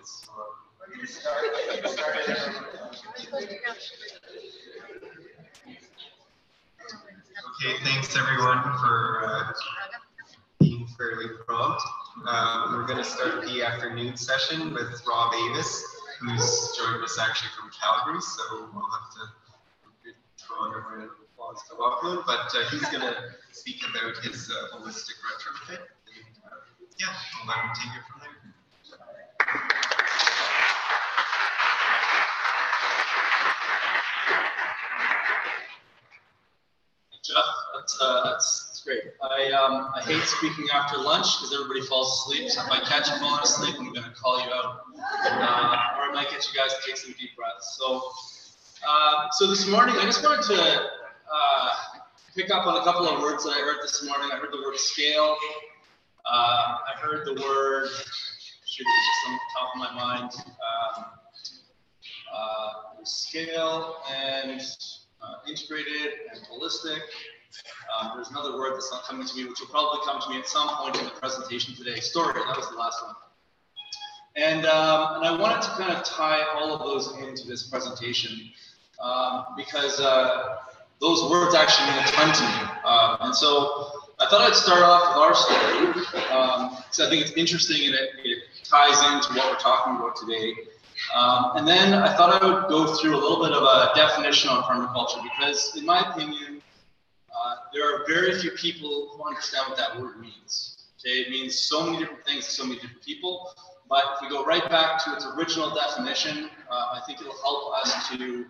focus. Okay, thanks everyone for being fairly prompt. We're going to start the afternoon session with Rob Avis, who's joined us actually from Calgary, so we'll have to throw in a round of applause to welcome him, but he's going to speak about his holistic retrofit. And, yeah, I'll let him take it from there. Jeff, that's great. I hate speaking after lunch because everybody falls asleep. So if I catch you falling asleep, I'm going to call you out, or I might get you guys to take some deep breaths. So this morning, I just wanted to pick up on a couple of words that I heard this morning. I heard the word scale. I heard the word, shoot, it's just on the top of my mind. Scale and integrated and holistic. There's another word that's not coming to me, which will probably come to me at some point in the presentation today. Story, that was the last one. And I wanted to kind of tie all of those into this presentation because those words actually mean a ton to me. And so I thought I'd start off with our story because I think it's interesting and it ties into what we're talking about today. And then I thought I would go through a little bit of a definition on permaculture because, in my opinion, there are very few people who understand what that word means. Okay, it means so many different things to so many different people. But if we go right back to its original definition, I think it'll help us to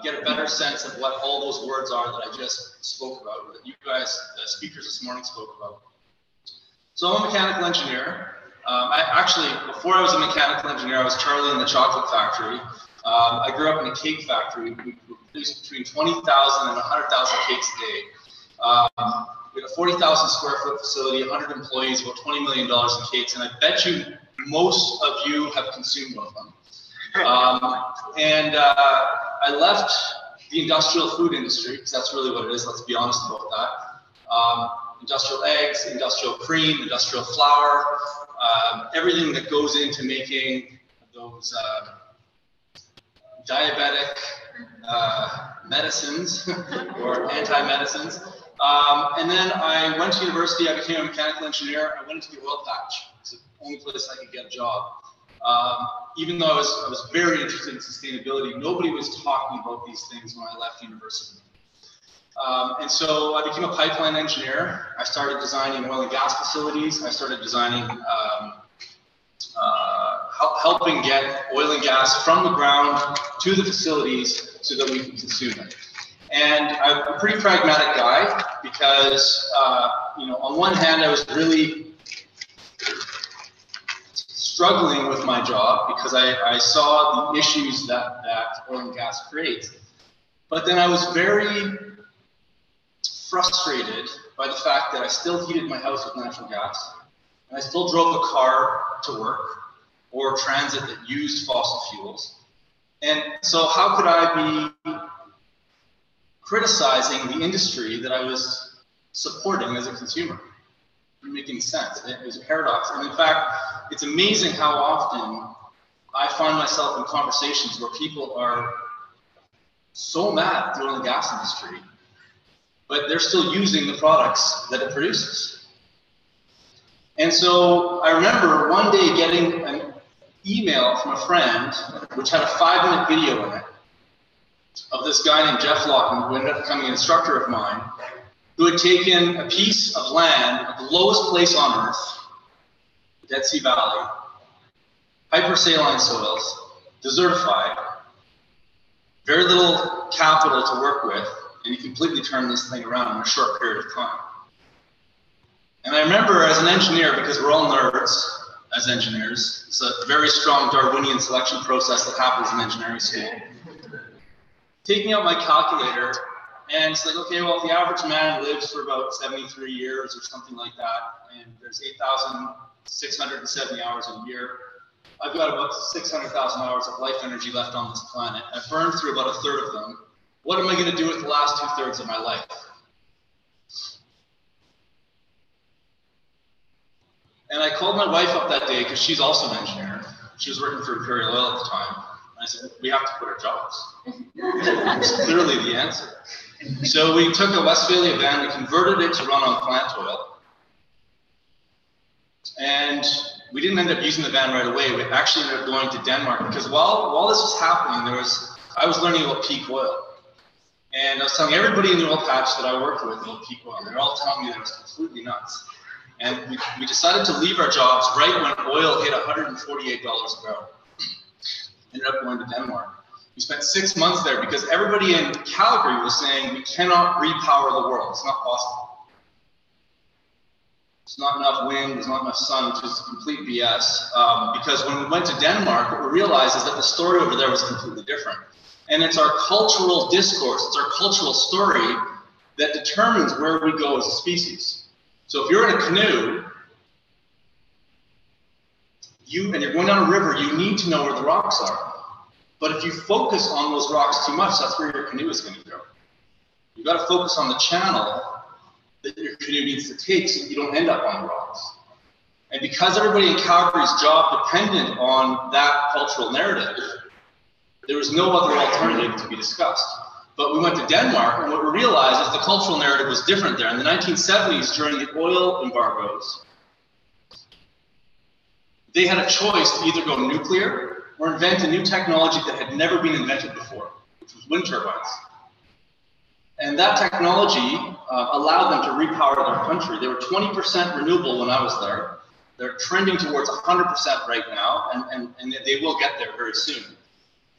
get a better sense of what all those words are that I just spoke about, that you guys, the speakers this morning, spoke about. So I'm a mechanical engineer. Before I was a mechanical engineer, I was Charlie in the chocolate factory. I grew up in a cake factory. We produced between 20,000 and 100,000 cakes a day. We had a 40,000 square foot facility, 100 employees, about $20 million in cakes, and I bet you most of you have consumed one of them. I left the industrial food industry, because that's really what it is, let's be honest about that. Industrial eggs, industrial cream, industrial flour, everything that goes into making those diabetic medicines or anti-medicines. And then I went to university, I became a mechanical engineer, I went into the oil patch. It's the only place I could get a job. Even though I was very interested in sustainability, nobody was talking about these things when I left university. And so I became a pipeline engineer. I started designing oil and gas facilities. I started designing, helping get oil and gas from the ground to the facilities so that we can consume it. And I'm a pretty pragmatic guy because, on one hand, I was really struggling with my job because I saw the issues that oil and gas creates. But then I was very frustrated by the fact that I still heated my house with natural gas, and I still drove a car to work or transit that used fossil fuels. And so how could I be criticizing the industry that I was supporting as a consumer? It didn't make any sense. It was a paradox. And in fact, it's amazing how often I find myself in conversations where people are so mad at the oil and gas industry, but they're still using the products that it produces. And so I remember one day getting an email from a friend which had a 5-minute video in it of this guy named Jeff Locken, who ended up becoming an instructor of mine, who had taken a piece of land at the lowest place on earth, the Dead Sea Valley, hypersaline soils, desertified, very little capital to work with, and he completely turned this thing around in a short period of time. And I remember as an engineer, because we're all nerds as engineers, it's a very strong Darwinian selection process that happens in engineering school, taking out my calculator, and it's like, okay, well, if the average man lives for about 73 years or something like that, and there's 8,670 hours a year, I've got about 600,000 hours of life energy left on this planet. I've burned through about a third of them. What am I going to do with the last 2/3 of my life? And I called my wife up that day because she's also an engineer. She was working for Imperial Oil at the time. And I said, we have to quit our jobs. It was clearly the answer. So we took a Westphalia van, we converted it to run on plant oil. And we didn't end up using the van right away. We actually ended up going to Denmark because while this was happening, I was learning about peak oil. And I was telling everybody in the oil patch that I worked with about peak oil. They're all telling me that it was completely nuts. And we decided to leave our jobs right when oil hit $148 a barrel. Ended up going to Denmark. We spent 6 months there because everybody in Calgary was saying we cannot repower the world. It's not possible. There's not enough wind, there's not enough sun, which is complete BS. Because when we went to Denmark, what we realized is that the story over there was completely different. And it's our cultural discourse, it's our cultural story that determines where we go as a species. So if you're in a canoe, and you're going down a river, you need to know where the rocks are. But if you focus on those rocks too much, that's where your canoe is going to go. You've got to focus on the channel that your canoe needs to take so that you don't end up on the rocks. And because everybody in Calgary's job depended on that cultural narrative, there was no other alternative to be discussed. But we went to Denmark, and what we realized is the cultural narrative was different there. In the 1970s, during the oil embargoes, they had a choice to either go nuclear or invent a new technology that had never been invented before, which was wind turbines. And that technology allowed them to repower their country. They were 20% renewable when I was there. They're trending towards 100% right now, and they will get there very soon.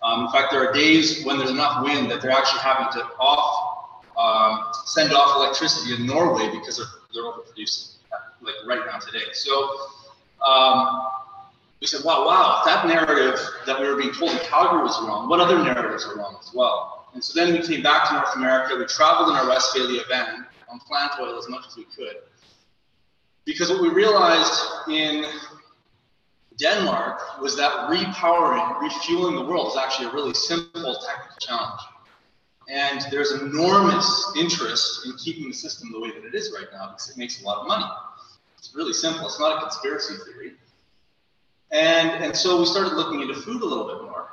In fact, there are days when there's enough wind that they're actually having to send off electricity in Norway because they're overproducing, like right now today. So we said, wow, if that narrative that we were being told in Calgary was wrong, what other narratives are wrong as well? And so then we came back to North America. We traveled in our Westphalia van on plant oil as much as we could. Because what we realized in Denmark was that repowering, refueling the world is actually a really simple technical challenge. And there's enormous interest in keeping the system the way that it is right now because it makes a lot of money. It's really simple. It's not a conspiracy theory. And so we started looking into food a little bit more,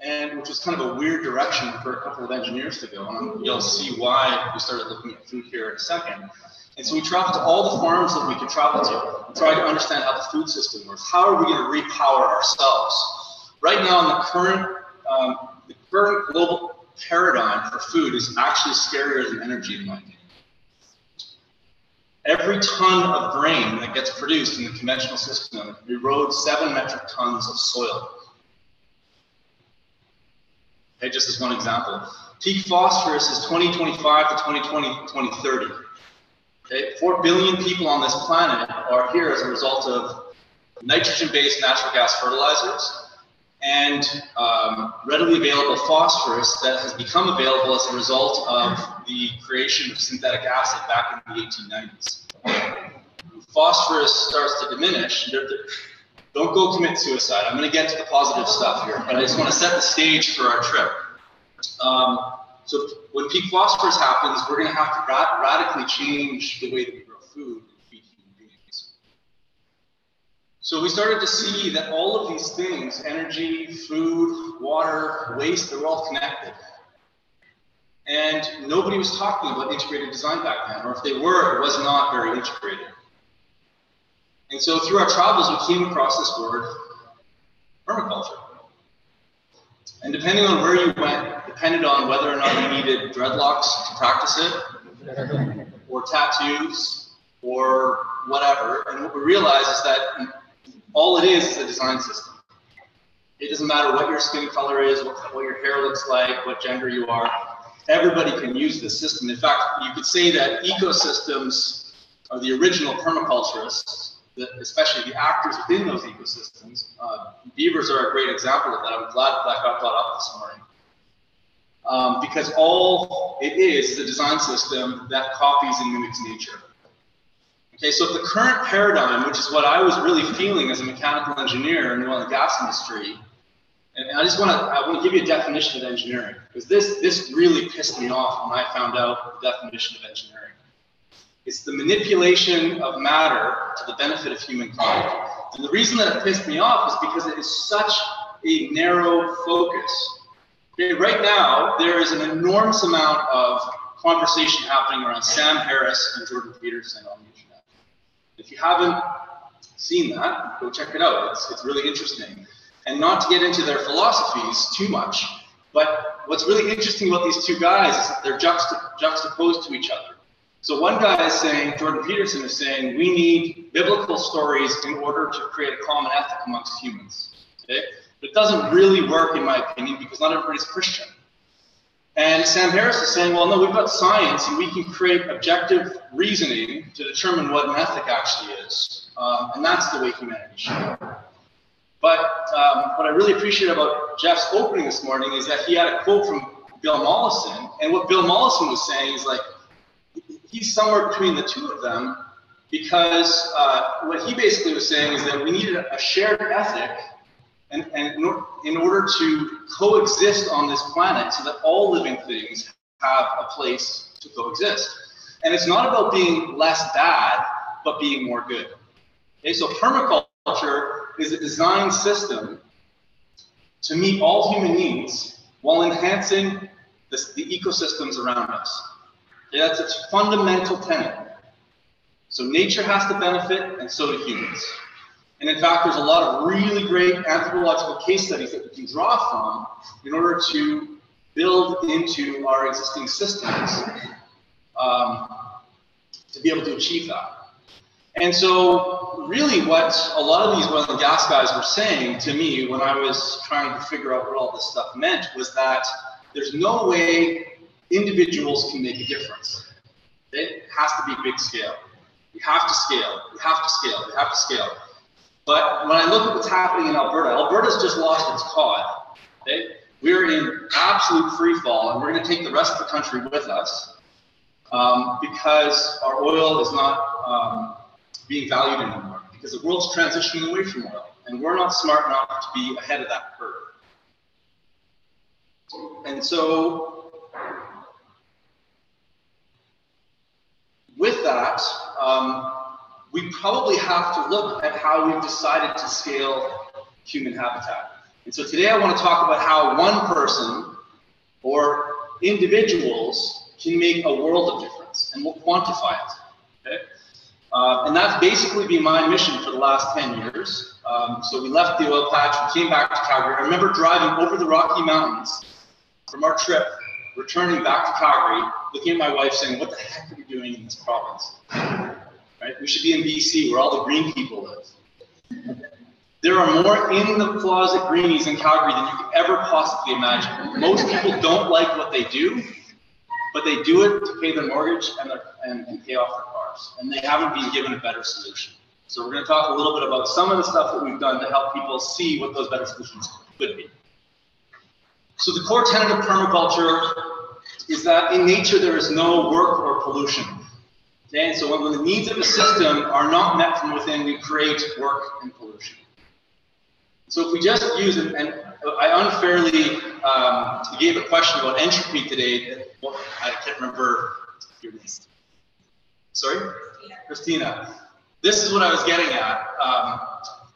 and which was kind of a weird direction for a couple of engineers to go. And you'll see why we started looking at food here in a second. And so we traveled to all the farms that we could travel to and tried to understand how the food system works. How are we going to repower ourselves? Right now, in the current global paradigm for food is actually scarier than energy, in my opinion. Every ton of grain that gets produced in the conventional system erodes 7 metric tons of soil. Okay, just as one example. Peak phosphorus is 2025 to 2030. Okay, 4 billion people on this planet are here as a result of nitrogen-based natural gas fertilizers and readily available phosphorus that has become available as a result of the creation of synthetic acid back in the 1890s. When phosphorus starts to diminish, don't go commit suicide. I'm going to get to the positive stuff here, but I just want to set the stage for our trip. So when peak phosphorus happens, we're going to have to radically change the way that we grow food and feed human beings. So we started to see that all of these things, energy, food, water, waste, they're all connected. And nobody was talking about integrated design back then, or if they were, it was not very integrated. And so through our travels, we came across this word, permaculture. And depending on where you went, depended on whether or not you needed dreadlocks to practice it, or tattoos, or whatever. And what we realized is that all it is a design system. It doesn't matter what your skin color is, what your hair looks like, what gender you are. Everybody can use this system. In fact, you could say that ecosystems are the original permaculturists, especially the actors within those ecosystems. Beavers are a great example of that. I'm glad that got brought up this morning. Because all it is a design system that copies and mimics nature. Okay, so the current paradigm, which is what I was really feeling as a mechanical engineer in the oil and gas industry, and I want to give you a definition of engineering, because this really pissed me off when I found out the definition of engineering. It's the manipulation of matter to the benefit of humankind. And the reason that it pissed me off is because it is such a narrow focus. Okay, right now, there is an enormous amount of conversation happening around Sam Harris and Jordan Peterson on the internet. If you haven't seen that, go check it out. It's really interesting. And not to get into their philosophies too much, but what's really interesting about these two guys is that they're juxtaposed to each other. So one guy is saying, Jordan Peterson is saying, we need biblical stories in order to create a common ethic amongst humans. Okay? But it doesn't really work, in my opinion, because not everybody's Christian. And Sam Harris is saying, well, no, we've got science, and we can create objective reasoning to determine what an ethic actually is. And that's the way humanity should go. But what I really appreciate about Jeff's opening this morning is that he had a quote from Bill Mollison. And what Bill Mollison was saying is like, he's somewhere between the two of them, because what he basically was saying is that we needed a shared ethic and in order to coexist on this planet so that all living things have a place to coexist. And it's not about being less bad, but being more good. Okay, so permaculture is a design system to meet all human needs while enhancing the ecosystems around us. Okay, that's its fundamental tenet. So nature has to benefit, and so do humans. And in fact, there's a lot of really great anthropological case studies that we can draw from in order to build into our existing systems to be able to achieve that. And so really what a lot of these oil and gas guys were saying to me when I was trying to figure out what all this stuff meant was that there's no way individuals can make a difference. It has to be big scale. You have to scale, you have to scale, you have to scale. But when I look at what's happening in Alberta, Alberta's just lost its cod. Okay? We're in absolute free fall, and we're going to take the rest of the country with us because our oil is not being valued anymore, because the world's transitioning away from oil, and we're not smart enough to be ahead of that curve. And so, with that, we probably have to look at how we've decided to scale human habitat. And so today I want to talk about how one person or individuals can make a world of difference, and we'll quantify it. Okay? And that's basically been my mission for the last 10 years. So we left the oil patch, we came back to Calgary. I remember driving over the Rocky Mountains from our trip, returning back to Calgary, looking at my wife saying, what the heck are we doing in this province? Right? We should be in BC where all the green people live. There are more in the closet greenies in Calgary than you could ever possibly imagine. Most people don't like what they do, but they do it to pay their mortgage and pay off their cars. And they haven't been given a better solution. So we're going to talk a little bit about some of the stuff that we've done to help people see what those better solutions could be. So the core tenet of permaculture is that in nature there is no work or pollution. Okay, and so when the needs of a system are not met from within, we create work and pollution. So if we just use it, and I unfairly gave a question about entropy today. I can't remember your name. Sorry? Christina. This is what I was getting at.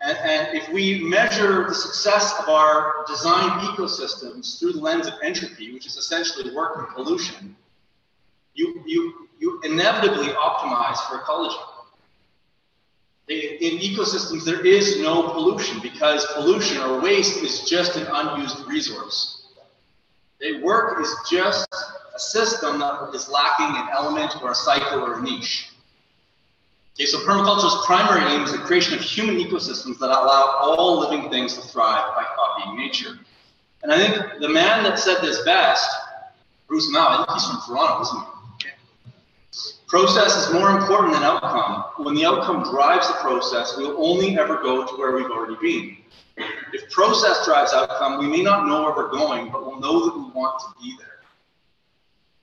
And if we measure the success of our design ecosystems through the lens of entropy, which is essentially work and pollution, you inevitably optimize for ecology. In ecosystems, there is no pollution because pollution or waste is just an unused resource. Work is just a system that is lacking an element or a cycle or a niche. Okay, so permaculture's primary aim is the creation of human ecosystems that allow all living things to thrive by copying nature. And I think the man that said this best, Bruce Mao, I think he's from Toronto, isn't he? Process is more important than outcome. When the outcome drives the process, we'll only ever go to where we've already been. If process drives outcome, we may not know where we're going, but we'll know that we want to be there.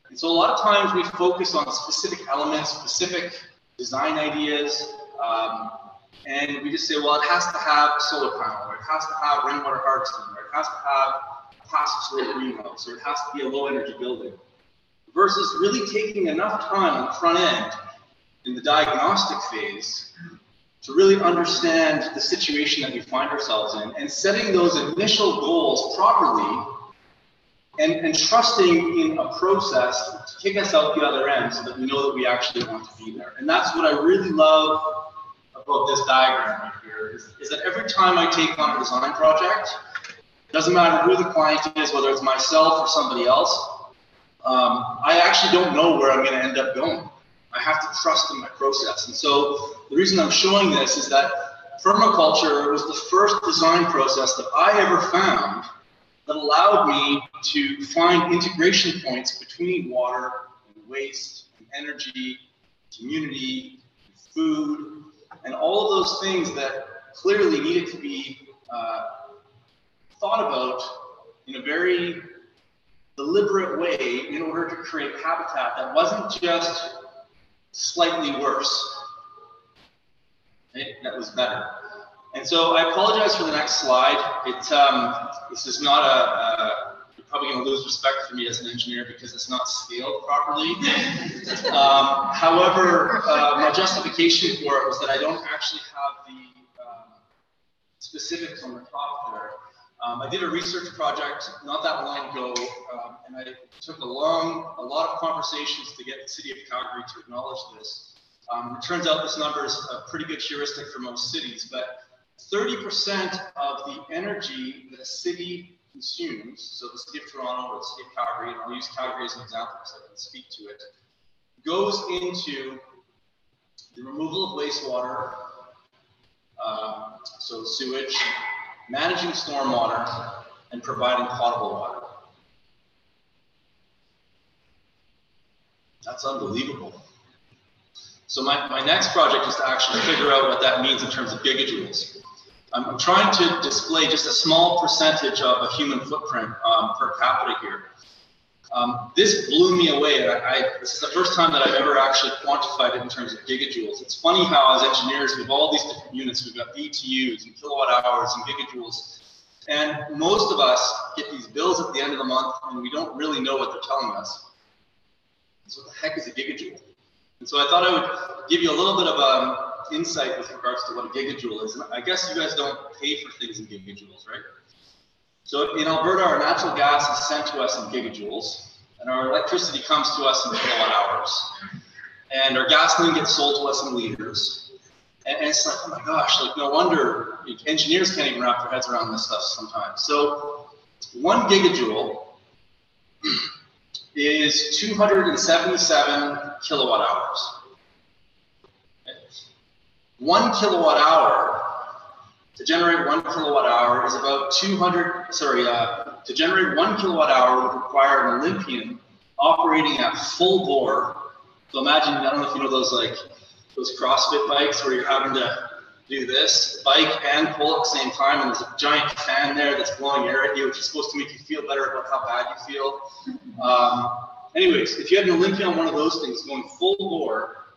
And so a lot of times we focus on specific elements, specific design ideas, and we just say, well, it has to have a solar panel, or it has to have rainwater harvesting, or it has to have a passive solar greenhouse, or it has to be a low energy building. Versus really taking enough time on the front end in the diagnostic phase to really understand the situation that we find ourselves in, and setting those initial goals properly, and trusting in a process to take us out the other end so that we know that we actually want to be there. And that's what I really love about this diagram right here, is that every time I take on a design project, it doesn't matter who the client is, whether it's myself or somebody else, I actually don't know where I'm going to end up going. I have to trust in my process. And so the reason I'm showing this is that permaculture was the first design process that I ever found that allowed me to find integration points between water and waste and energy, community, and food, and all of those things that clearly needed to be thought about in a very deliberate way in order to create habitat that wasn't just slightly worse. Okay? That was better. And so I apologize for the next slide. This is not you're probably going to lose respect for me as an engineer because it's not scaled properly. However, my justification for it was that I don't actually have the specifics on the top there. I did a research project not that long ago, and I took a lot of conversations to get the city of Calgary to acknowledge this. It turns out this number is a pretty good heuristic for most cities, but 30% of the energy that a city consumes, so the city of Toronto or the city of Calgary, and I'll use Calgary as an example so I can speak to it, goes into the removal of wastewater, so sewage, managing stormwater, and providing potable water. That's unbelievable. So my next project is to actually figure out what that means in terms of gigajoules. I'm trying to display just a small percentage of a human footprint per capita here. This blew me away. This is the first time that I've ever actually quantified it in terms of gigajoules. It's funny how as engineers we have all these different units. We've got BTUs and kilowatt hours and gigajoules. And most of us get these bills at the end of the month and we don't really know what they're telling us. So what the heck is a gigajoule? And so I thought I would give you a little bit of insight with regards to what a gigajoule is. And I guess you guys don't pay for things in gigajoules, right? So in Alberta, our natural gas is sent to us in gigajoules, and our electricity comes to us in kilowatt hours. And our gasoline gets sold to us in liters. And it's like, oh my gosh, like no wonder engineers can't even wrap their heads around this stuff sometimes. So 1 gigajoule is 277 kilowatt hours. 1 kilowatt hour, to generate 1 kilowatt hour is about to generate 1 kilowatt hour would require an Olympian operating at full bore. So imagine, I don't know if you know those CrossFit bikes where you're having to do this, bike and pull at the same time, and there's a giant fan there that's blowing air at you, which is supposed to make you feel better about how bad you feel. Anyways, if you had an Olympian on one of those things going full bore,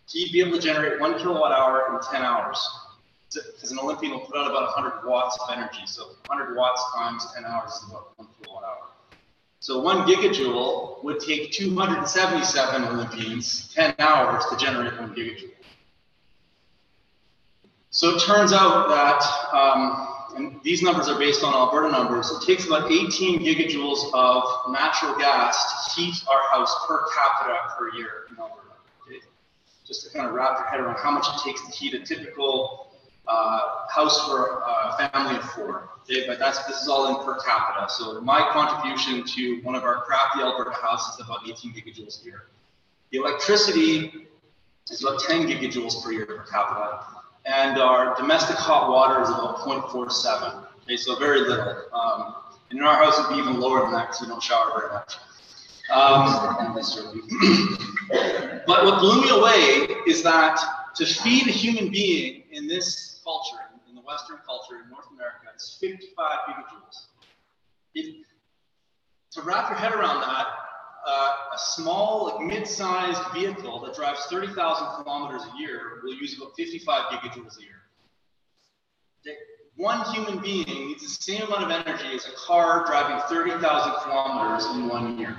he'd be able to generate 1 kilowatt hour in 10 hours. Because an Olympian will put out about 100 watts of energy. So 100 watts times 10 hours is about 1 kilowatt hour. So 1 gigajoule would take 277 Olympians 10 hours to generate 1 gigajoule. So it turns out that, and these numbers are based on Alberta numbers, it takes about 18 gigajoules of natural gas to heat our house per capita per year in Alberta. Okay? Just to kind of wrap your head around how much it takes to heat a typical house for a family of 4. Okay? But this is all in per capita. So my contribution to one of our crappy Alberta houses is about 18 gigajoules a year. The electricity is about 10 gigajoules per year per capita. And our domestic hot water is about 0.47. Okay, so very little. And in our house, it'd be even lower than that because we don't shower very much. But what blew me away is that to feed a human being in this culture, in the Western culture in North America, it's 55 gigajoules. To wrap your head around that, a small, like mid-sized vehicle that drives 30,000 kilometers a year will use about 55 gigajoules a year. Okay. One human being needs the same amount of energy as a car driving 30,000 kilometers in 1 year.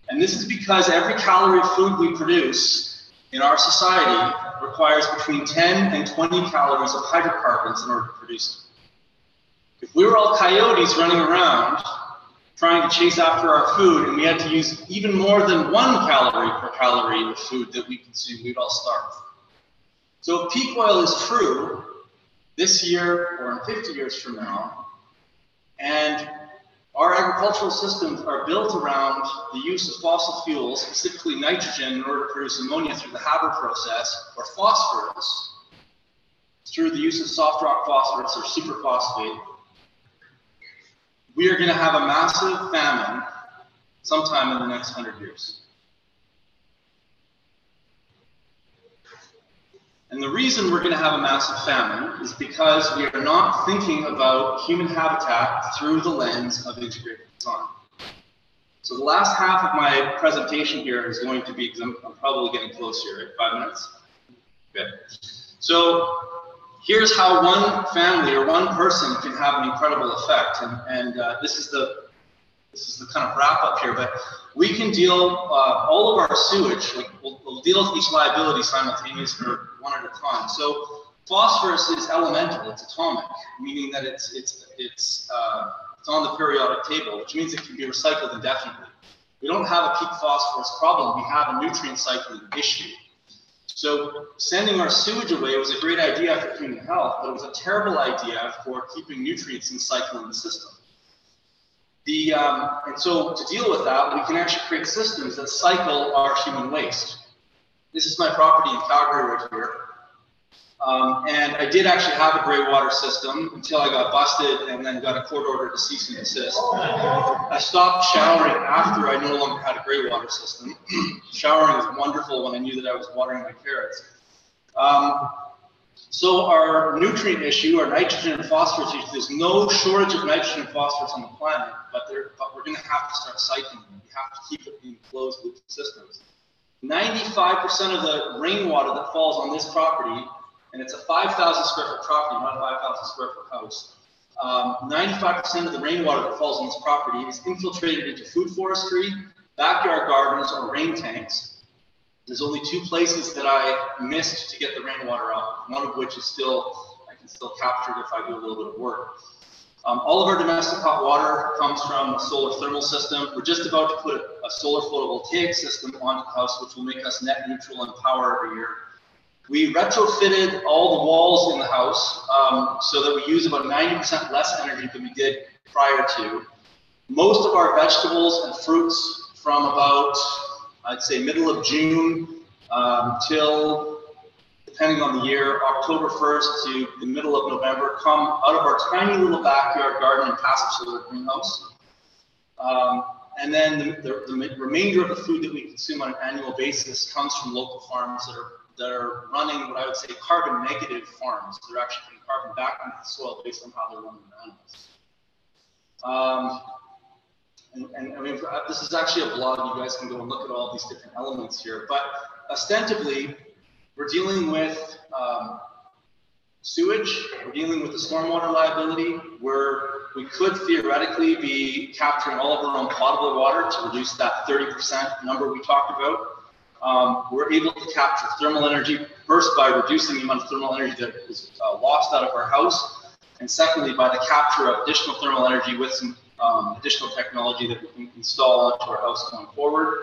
And this is because every calorie of food we produce in our society requires between 10 and 20 calories of hydrocarbons in order to produce it. If we were all coyotes running around trying to chase after our food and we had to use even more than 1 calorie per calorie of food that we consume, we'd all starve. So if peak oil is true this year or in 50 years from now, and our agricultural systems are built around the use of fossil fuels, specifically nitrogen, in order to produce ammonia through the Haber process, or phosphorus through the use of soft rock phosphorus or superphosphate, we are going to have a massive famine sometime in the next 100 years. And the reason we're going to have a massive famine is because we are not thinking about human habitat through the lens of integrated design. So the last half of my presentation here is going to be, because I'm probably getting close here, right? 5 minutes? Good. So here's how one family or one person can have an incredible effect. And this is the kind of wrap up here, but we can deal all of our sewage, like we'll deal with each liability simultaneously or one at a time. So phosphorus is elemental, it's atomic, meaning that it's on the periodic table, which means it can be recycled indefinitely. We don't have a peak phosphorus problem, we have a nutrient cycling issue. So sending our sewage away was a great idea for human health, but it was a terrible idea for keeping nutrients in cycle in the system. And so to deal with that, we can actually create systems that cycle our human waste. This is my property in Calgary right here. And I did actually have a grey water system until I got busted and then got a court order to cease and desist. I stopped showering after I no longer had a grey water system. Showering was wonderful when I knew that I was watering my carrots. So our nutrient issue, our nitrogen and phosphorus issue, there's no shortage of nitrogen and phosphorus on the planet, but we're going to have to start cycling them. We have to keep it in closed loop systems. 95% of the rainwater that falls on this property, and it's a 5,000 square foot property, not a 5,000 square foot house. 95% of the rainwater that falls on this property is infiltrated into food forestry, backyard gardens, or rain tanks. There's only 2 places that I missed to get the rainwater out, one of which is I can still capture it if I do a little bit of work. All of our domestic hot water comes from a solar thermal system. We're just about to put a solar photovoltaic system onto the house, which will make us net neutral in power every year. We retrofitted all the walls in the house so that we use about 90% less energy than we did prior to. Most of our vegetables and fruits from about, I'd say, middle of June till, depending on the year, October 1st to the middle of November, come out of our tiny little backyard garden and passive solar greenhouse. And then the remainder of the food that we consume on an annual basis comes from local farms that are running what I would say carbon negative farms. They're actually putting carbon back into the soil based on how they're running their animals. And I mean, this is actually a blog. You guys can go and look at all these different elements here. But ostensibly, we're dealing with sewage. We're dealing with the stormwater liability, where we could theoretically be capturing all of our own potable water to reduce that 30% number we talked about. We're able to capture thermal energy, first by reducing the amount of thermal energy that is lost out of our house, and secondly, by the capture of additional thermal energy with some additional technology that we can install onto our house going forward.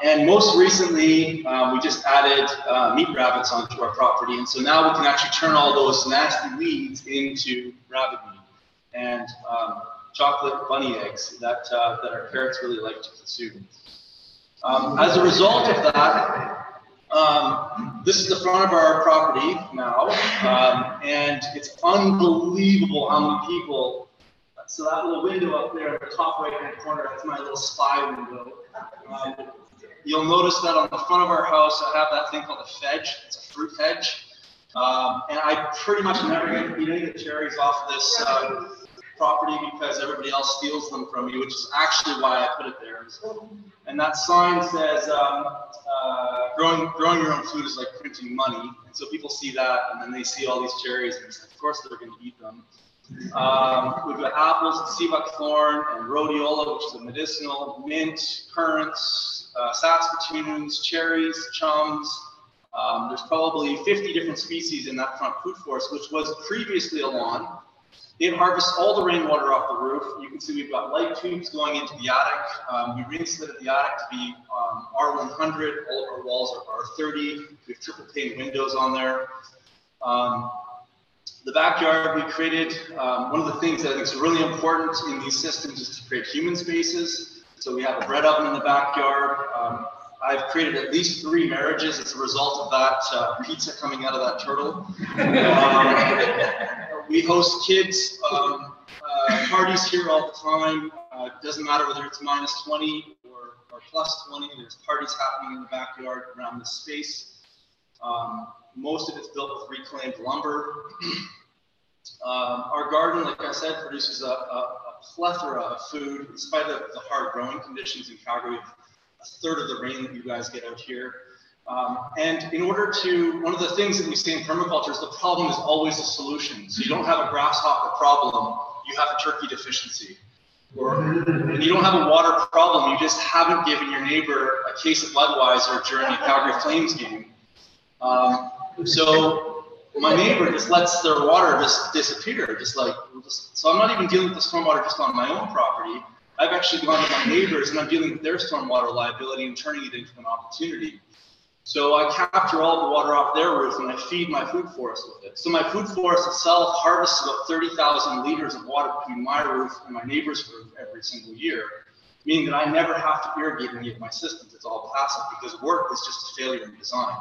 And most recently, we just added meat rabbits onto our property, and so now we can actually turn all those nasty weeds into rabbit meat and chocolate bunny eggs that our carrots really like to consume. As a result of that, this is the front of our property now, and it's unbelievable how many people. So that little window up there at the top right-hand corner, that's my little spy window. You'll notice that on the front of our house, I have that thing called a fedge. It's a fruit hedge. And I pretty much never get to eat any of the cherries off of this property because everybody else steals them from me, which is actually why I put it there. And that sign says, growing your own food is like printing money. And so people see that, and then they see all these cherries, and of course they're going to eat them. We've got apples and sea buckthorn and rhodiola, which is a medicinal, mint, currants, saskatoons, cherries, chums. There's probably 50 different species in that front food forest, which was previously a lawn. It harvests all the rainwater off the roof. You can see we've got light tubes going into the attic. We re-insulated the attic to be R100. All of our walls are R30. We have triple pane windows on there. The backyard, we created, one of the things that I think is really important in these systems is to create human spaces. So we have a bread oven in the backyard. I've created at least 3 marriages as a result of that pizza coming out of that turtle. We host kids parties here all the time. It doesn't matter whether it's -20 or +20. There's parties happening in the backyard around this space. Most of it's built with reclaimed lumber. Our garden, like I said, produces a plethora of food in spite of the hard growing conditions in Calgary. A third of the rain that you guys get out here. And in order to, one of the things that we see in permaculture is the problem is always a solution. So you don't have a grasshopper problem, you have a turkey deficiency. And you don't have a water problem, you just haven't given your neighbor a case of Budweiser during a Calgary Flames game. So my neighbor just lets their water just disappear, so I'm not even dealing with the stormwater just on my own property. I've actually gone to my neighbors and I'm dealing with their stormwater liability and turning it into an opportunity. So I capture all the water off their roof and I feed my food forest with it. So my food forest itself harvests about 30,000 liters of water between my roof and my neighbor's roof every single year, meaning that I never have to irrigate any of my systems. It's all passive because work is just a failure in design.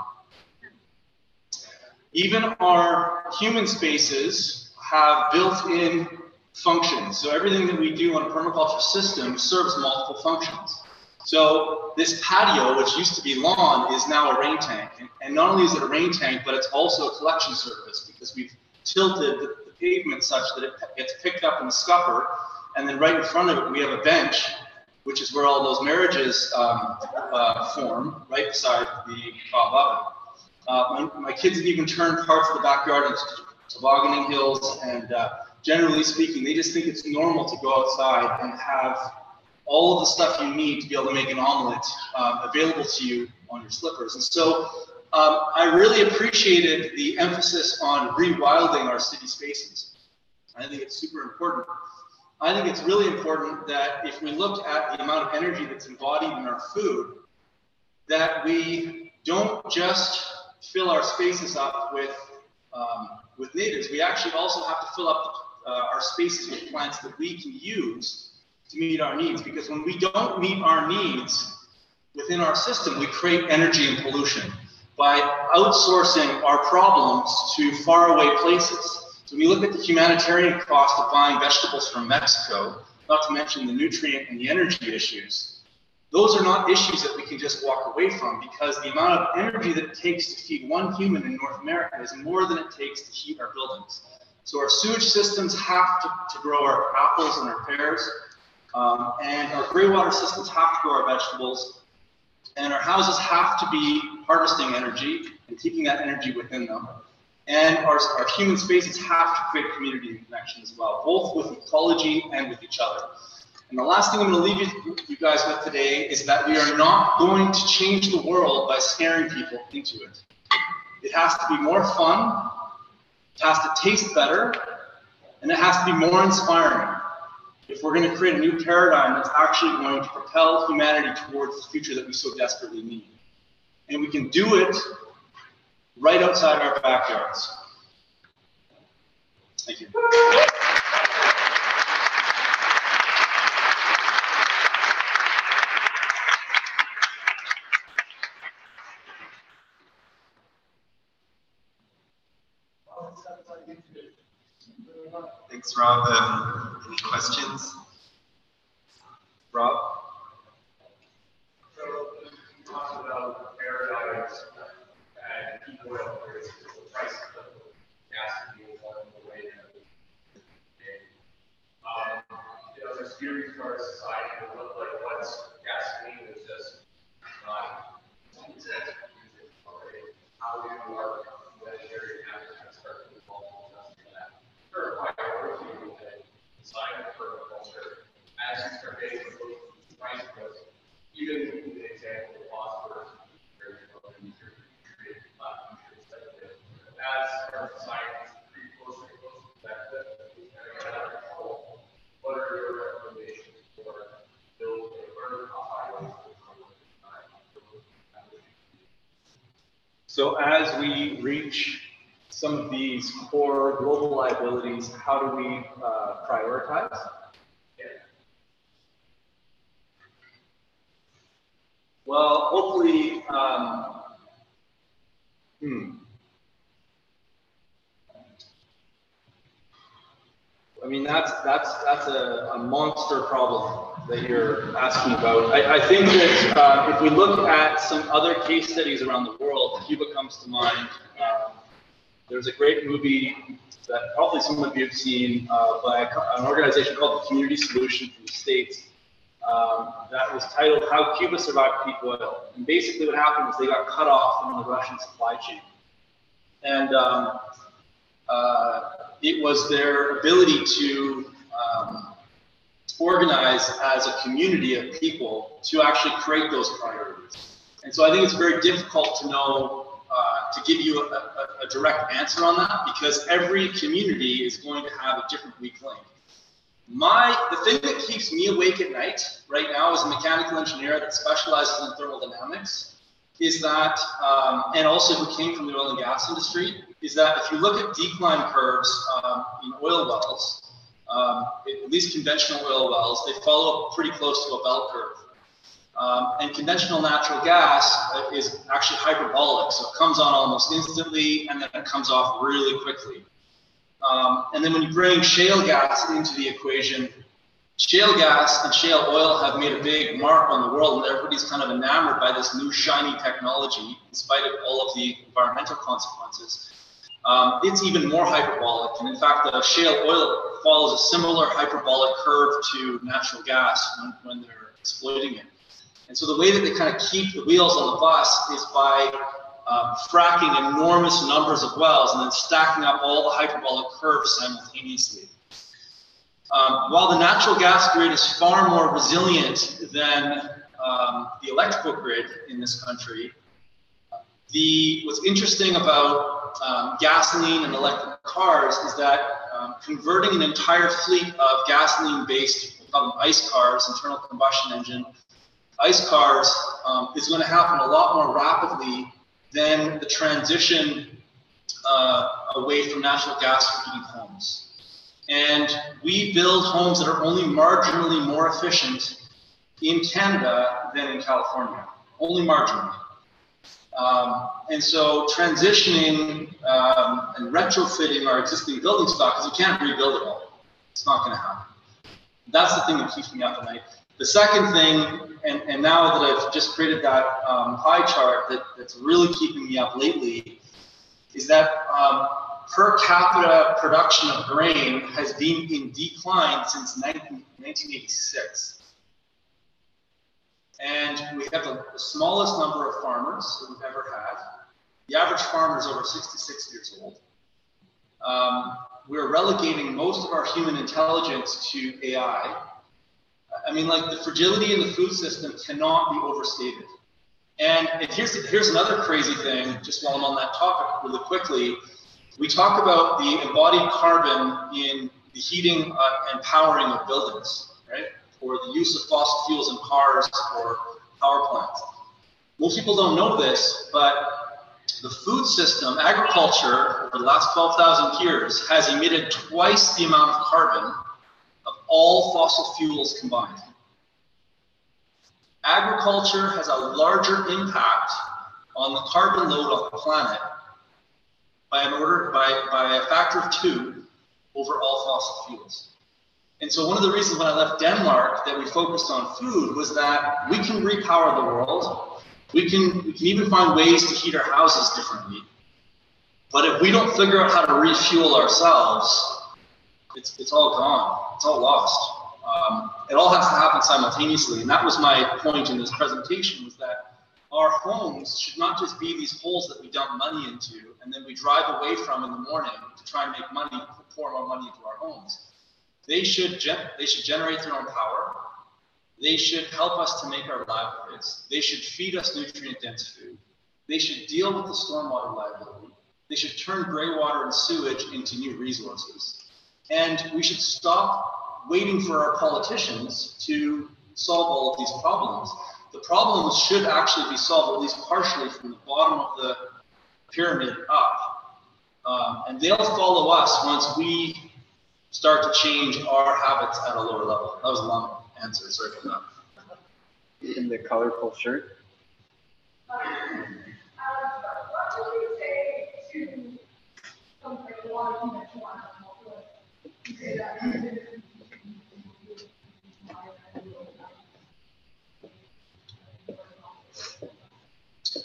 Even our human spaces have built-in functions. So everything that we do on a permaculture system serves multiple functions. So this patio, which used to be lawn, is now a rain tank. And not only is it a rain tank, but it's also a collection surface because we've tilted the pavement such that it gets picked up in the scupper. And then right in front of it, we have a bench, which is where all those marriages form, right beside the cob oven. My kids have even turned parts of the backyard into tobogganing hills, and generally speaking, they just think it's normal to go outside and have all of the stuff you need to be able to make an omelet available to you on your slippers. And so I really appreciated the emphasis on rewilding our city spaces. I think it's super important. I think it's really important that if we look at the amount of energy that's embodied in our food, that we don't just fill our spaces up with natives. We actually also have to fill up our spaces with plants that we can use to meet our needs. Because when we don't meet our needs within our system, we create energy and pollution by outsourcing our problems to faraway places. So when you look at the humanitarian cost of buying vegetables from Mexico, not to mention the nutrient and the energy issues, those are not issues that we can just walk away from, because the amount of energy that it takes to feed one human in North America is more than it takes to heat our buildings. So our sewage systems have to grow our apples and our pears, and our gray water systems have to grow our vegetables, and our houses have to be harvesting energy and keeping that energy within them. And our human spaces have to create community and connection as well, both with ecology and with each other. And the last thing I'm going to leave you guys with today is that we are not going to change the world by scaring people into it. It has to be more fun, it has to taste better, and it has to be more inspiring if we're going to create a new paradigm that's actually going to propel humanity towards the future that we so desperately need. And we can do it right outside our backyards. Thank you. Thanks, Rob. Any questions? Rob? So you talked about paradigms and peak oil, where it's the price of gas and fuel along the way. There's theories for our society that look like once gasoline is just not exist. How do our planetary habits start to evolve? That? Or priority So as we reach some of these core global liabilities, how do we prioritize? Well, hopefully, I mean, that's a monster problem that you're asking about. I think that if we look at some other case studies around the world, Cuba comes to mind. There's a great movie that probably some of you have seen by an organization called the Community Solution from the States that was titled How Cuba Survived Peak Oil. And basically what happened was they got cut off from the Russian supply chain. And it was their ability to organize as a community of people to actually create those priorities. And so I think it's very difficult to know, to give you a direct answer on that, because every community is going to have a different weak link. The thing that keeps me awake at night right now as a mechanical engineer that specializes in thermodynamics is that, and also who came from the oil and gas industry, is that if you look at decline curves in oil wells, at least conventional oil wells, they follow pretty close to a bell curve. And conventional natural gas is actually hyperbolic, so it comes on almost instantly and then it comes off really quickly. And then when you bring shale gas into the equation, shale gas and shale oil have made a big mark on the world, and everybody's kind of enamored by this new shiny technology, in spite of all of the environmental consequences. It's even more hyperbolic, and in fact, the shale oil follows a similar hyperbolic curve to natural gas when they're exploiting it. And so the way that they kind of keep the wheels on the bus is by fracking enormous numbers of wells and then stacking up all the hyperbolic curves simultaneously. While the natural gas grid is far more resilient than the electrical grid in this country, what's interesting about gasoline and electric cars is that converting an entire fleet of gasoline-based, we'll call them ICE cars, internal combustion engine, ICE cars, is going to happen a lot more rapidly than the transition away from natural gas for heating homes. And we build homes that are only marginally more efficient in Canada than in California, only marginally. And so transitioning and retrofitting our existing building stock, because you can't rebuild it all. It's not going to happen. That's the thing that keeps me up at night. The second thing, and now that I've just created that pie chart that's really keeping me up lately, is that per capita production of grain has been in decline since 1986. And we have the smallest number of farmers that we've ever had. The average farmer is over 66 years old. We're relegating most of our human intelligence to AI. I mean, like, the fragility in the food system cannot be overstated. And here's another crazy thing, just while I'm on that topic really quickly. We talk about the embodied carbon in the heating and powering of buildings, right? Or the use of fossil fuels in cars or power plants. Most people don't know this, but the food system, agriculture, over the last 12,000 years, has emitted twice the amount of carbon of all fossil fuels combined. Agriculture has a larger impact on the carbon load on the planet by a factor of 2 over all fossil fuels. And so one of the reasons when I left Denmark that we focused on food was that we can repower the world. We can even find ways to heat our houses differently. But if we don't figure out how to refuel ourselves, it's all gone. It's all lost. It all has to happen simultaneously. And that was my point in this presentation, was that our homes should not just be these holes that we dump money into and then we drive away from in the morning to try and make money, pour more money into our homes. They should generate their own power. They should help us to make our livelihoods. They should feed us nutrient-dense food. They should deal with the stormwater liability. They should turn gray water and sewage into new resources. And we should stop waiting for our politicians to solve all of these problems. The problems should actually be solved, at least partially, from the bottom of pyramid up. And they'll follow us once we start to change our habits at a lower level. That was a long answer, sorry for that. In the colorful shirt. What would you say to something like a lot of conventional agriculture? You say that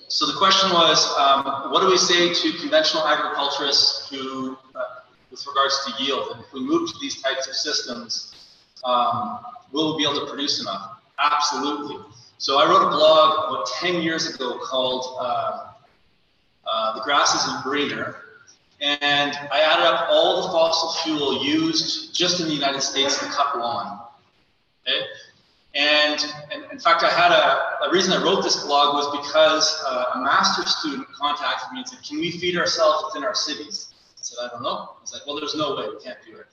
so the question was, what do we say to conventional agriculturists who, with regards to yield, and if we move to these types of systems, will we be able to produce enough? Absolutely. So I wrote a blog about 10 years ago called The Grass Isn't Greener, and I added up all the fossil fuel used just in the United States to cut lawn. Okay? And in fact, I had a reason I wrote this blog was because a master's student contacted me and said, can we feed ourselves within our cities? I said, I don't know. I was like, well, there's no way, we can't do it.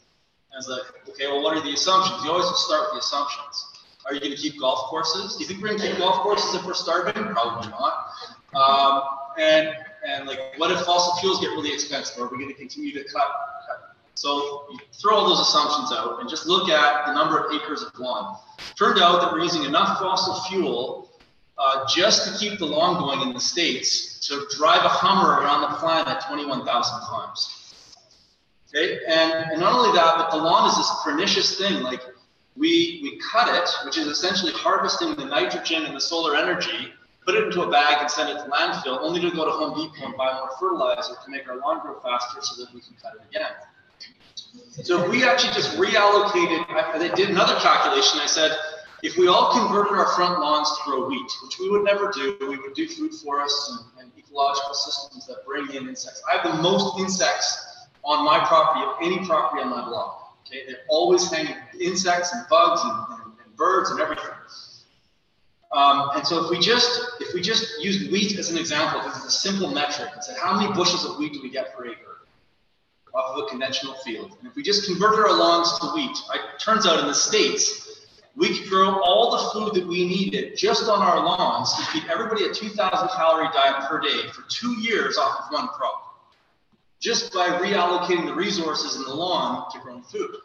And I was like, okay, well, what are the assumptions? You always start with the assumptions. Are you going to keep golf courses? Do you think we're going to keep golf courses if we're starving? Probably not. And like, what if fossil fuels get really expensive? Are we going to continue to cut? So you throw all those assumptions out and just look at the number of acres of lawn. Turned out that we're using enough fossil fuel just to keep the lawn going in the States to drive a Hummer around the planet 21,000 times. Okay, and not only that, but the lawn is this pernicious thing. Like we cut it, which is essentially harvesting the nitrogen and the solar energy, put it into a bag and send it to landfill, only to go to Home Depot and buy more fertilizer to make our lawn grow faster so that we can cut it again. So if we actually just reallocated, I did another calculation. I said, if we all converted our front lawns to grow wheat, which we would never do, we would do food forests and ecological systems that bring in insects. I have the most insects on my property of any property on my block. Okay, they're always hanging insects and bugs and birds and everything. And so if we just used wheat as an example, because it's a simple metric, and said how many bushels of wheat do we get per acre off of a conventional field? And if we just converted our lawns to wheat, it turns out in the States, we could grow all the food that we needed just on our lawns to feed everybody a 2,000 calorie diet per day for 2 years off of one crop, just by reallocating the resources in the lawn to growing food.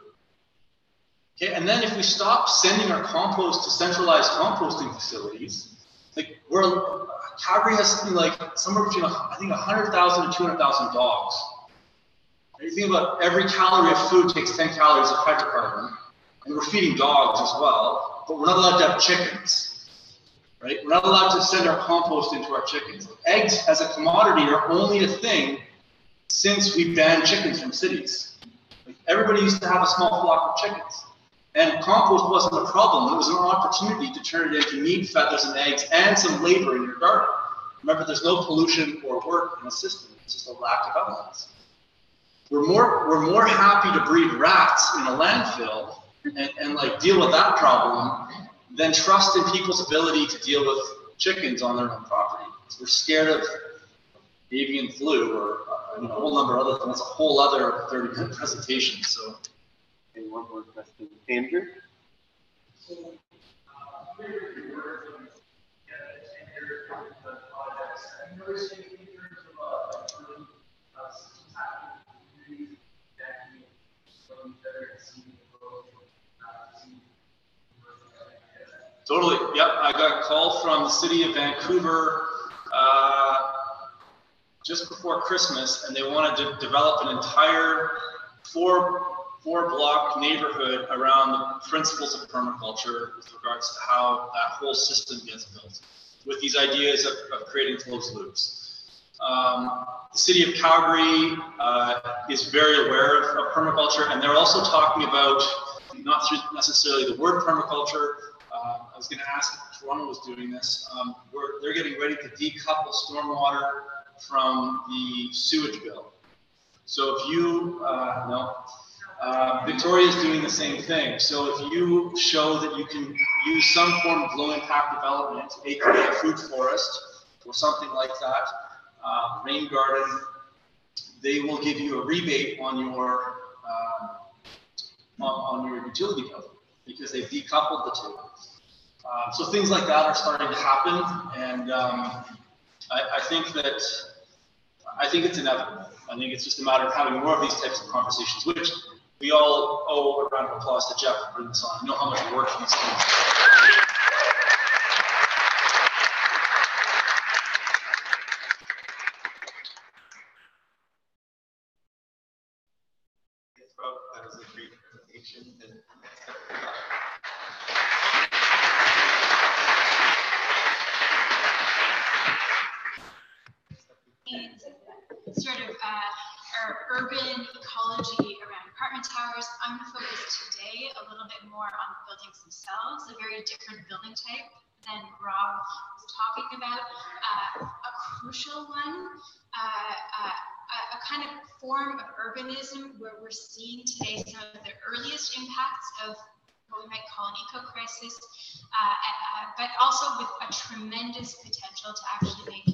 Okay, and then if we stop sending our compost to centralized composting facilities, like Calgary has something like somewhere between I think 100,000 and 200,000 dogs. You think about every calorie of food takes 10 calories of hydrocarbon, and we're feeding dogs as well, but we're not allowed to have chickens, right? We're not allowed to send our compost into our chickens. Eggs as a commodity are only a thing since we banned chickens from cities. Like everybody used to have a small flock of chickens, and compost wasn't a problem. It was an opportunity to turn it into meat, feathers, and eggs, and some labor in your garden. Remember, there's no pollution or work in the system. It's just a lack of elements. We're more happy to breed rats in a landfill and like deal with that problem than trust in people's ability to deal with chickens on their own property. So we're scared of avian flu or a whole number of other things. That's a whole other 30-minute presentation. So, and one more question, Andrew. Totally. Yep. I got a call from the city of Vancouver just before Christmas, and they wanted to develop an entire four-block neighborhood around the principles of permaculture with regards to how that whole system gets built, with these ideas of creating closed loops. The city of Calgary is very aware of permaculture, and they're also talking about, not through necessarily the word permaculture. I was going to ask if Toronto was doing this. They're getting ready to decouple stormwater from the sewage bill. So if you, Victoria is doing the same thing. So if you show that you can use some form of low impact development, aka food forest, or something like that, rain garden, they will give you a rebate on your utility bill because they've decoupled the two. So things like that are starting to happen, and I think that I think it's inevitable. I think it's just a matter of having more of these types of conversations, which we all owe a round of applause to Jeff for bringing this on. I know how much work he's doing. That was a great presentation. Sort of our urban ecology around apartment towers. I'm going to focus today a little bit more on the buildings themselves, a very different building type than Rob was talking about. A crucial one, a kind of form of urbanism where we're seeing today some of the earliest impacts of what we might call an eco-crisis, but also with a tremendous potential to actually make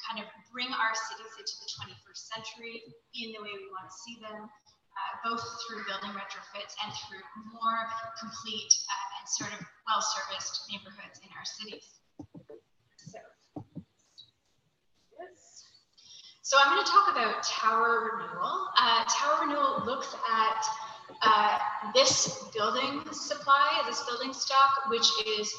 kind of bring our cities into the 21st century in the way we want to see them, both through building retrofits and through more complete and sort of well-serviced neighborhoods in our cities. So I'm going to talk about tower renewal. Tower renewal looks at this building supply, this building stock, which is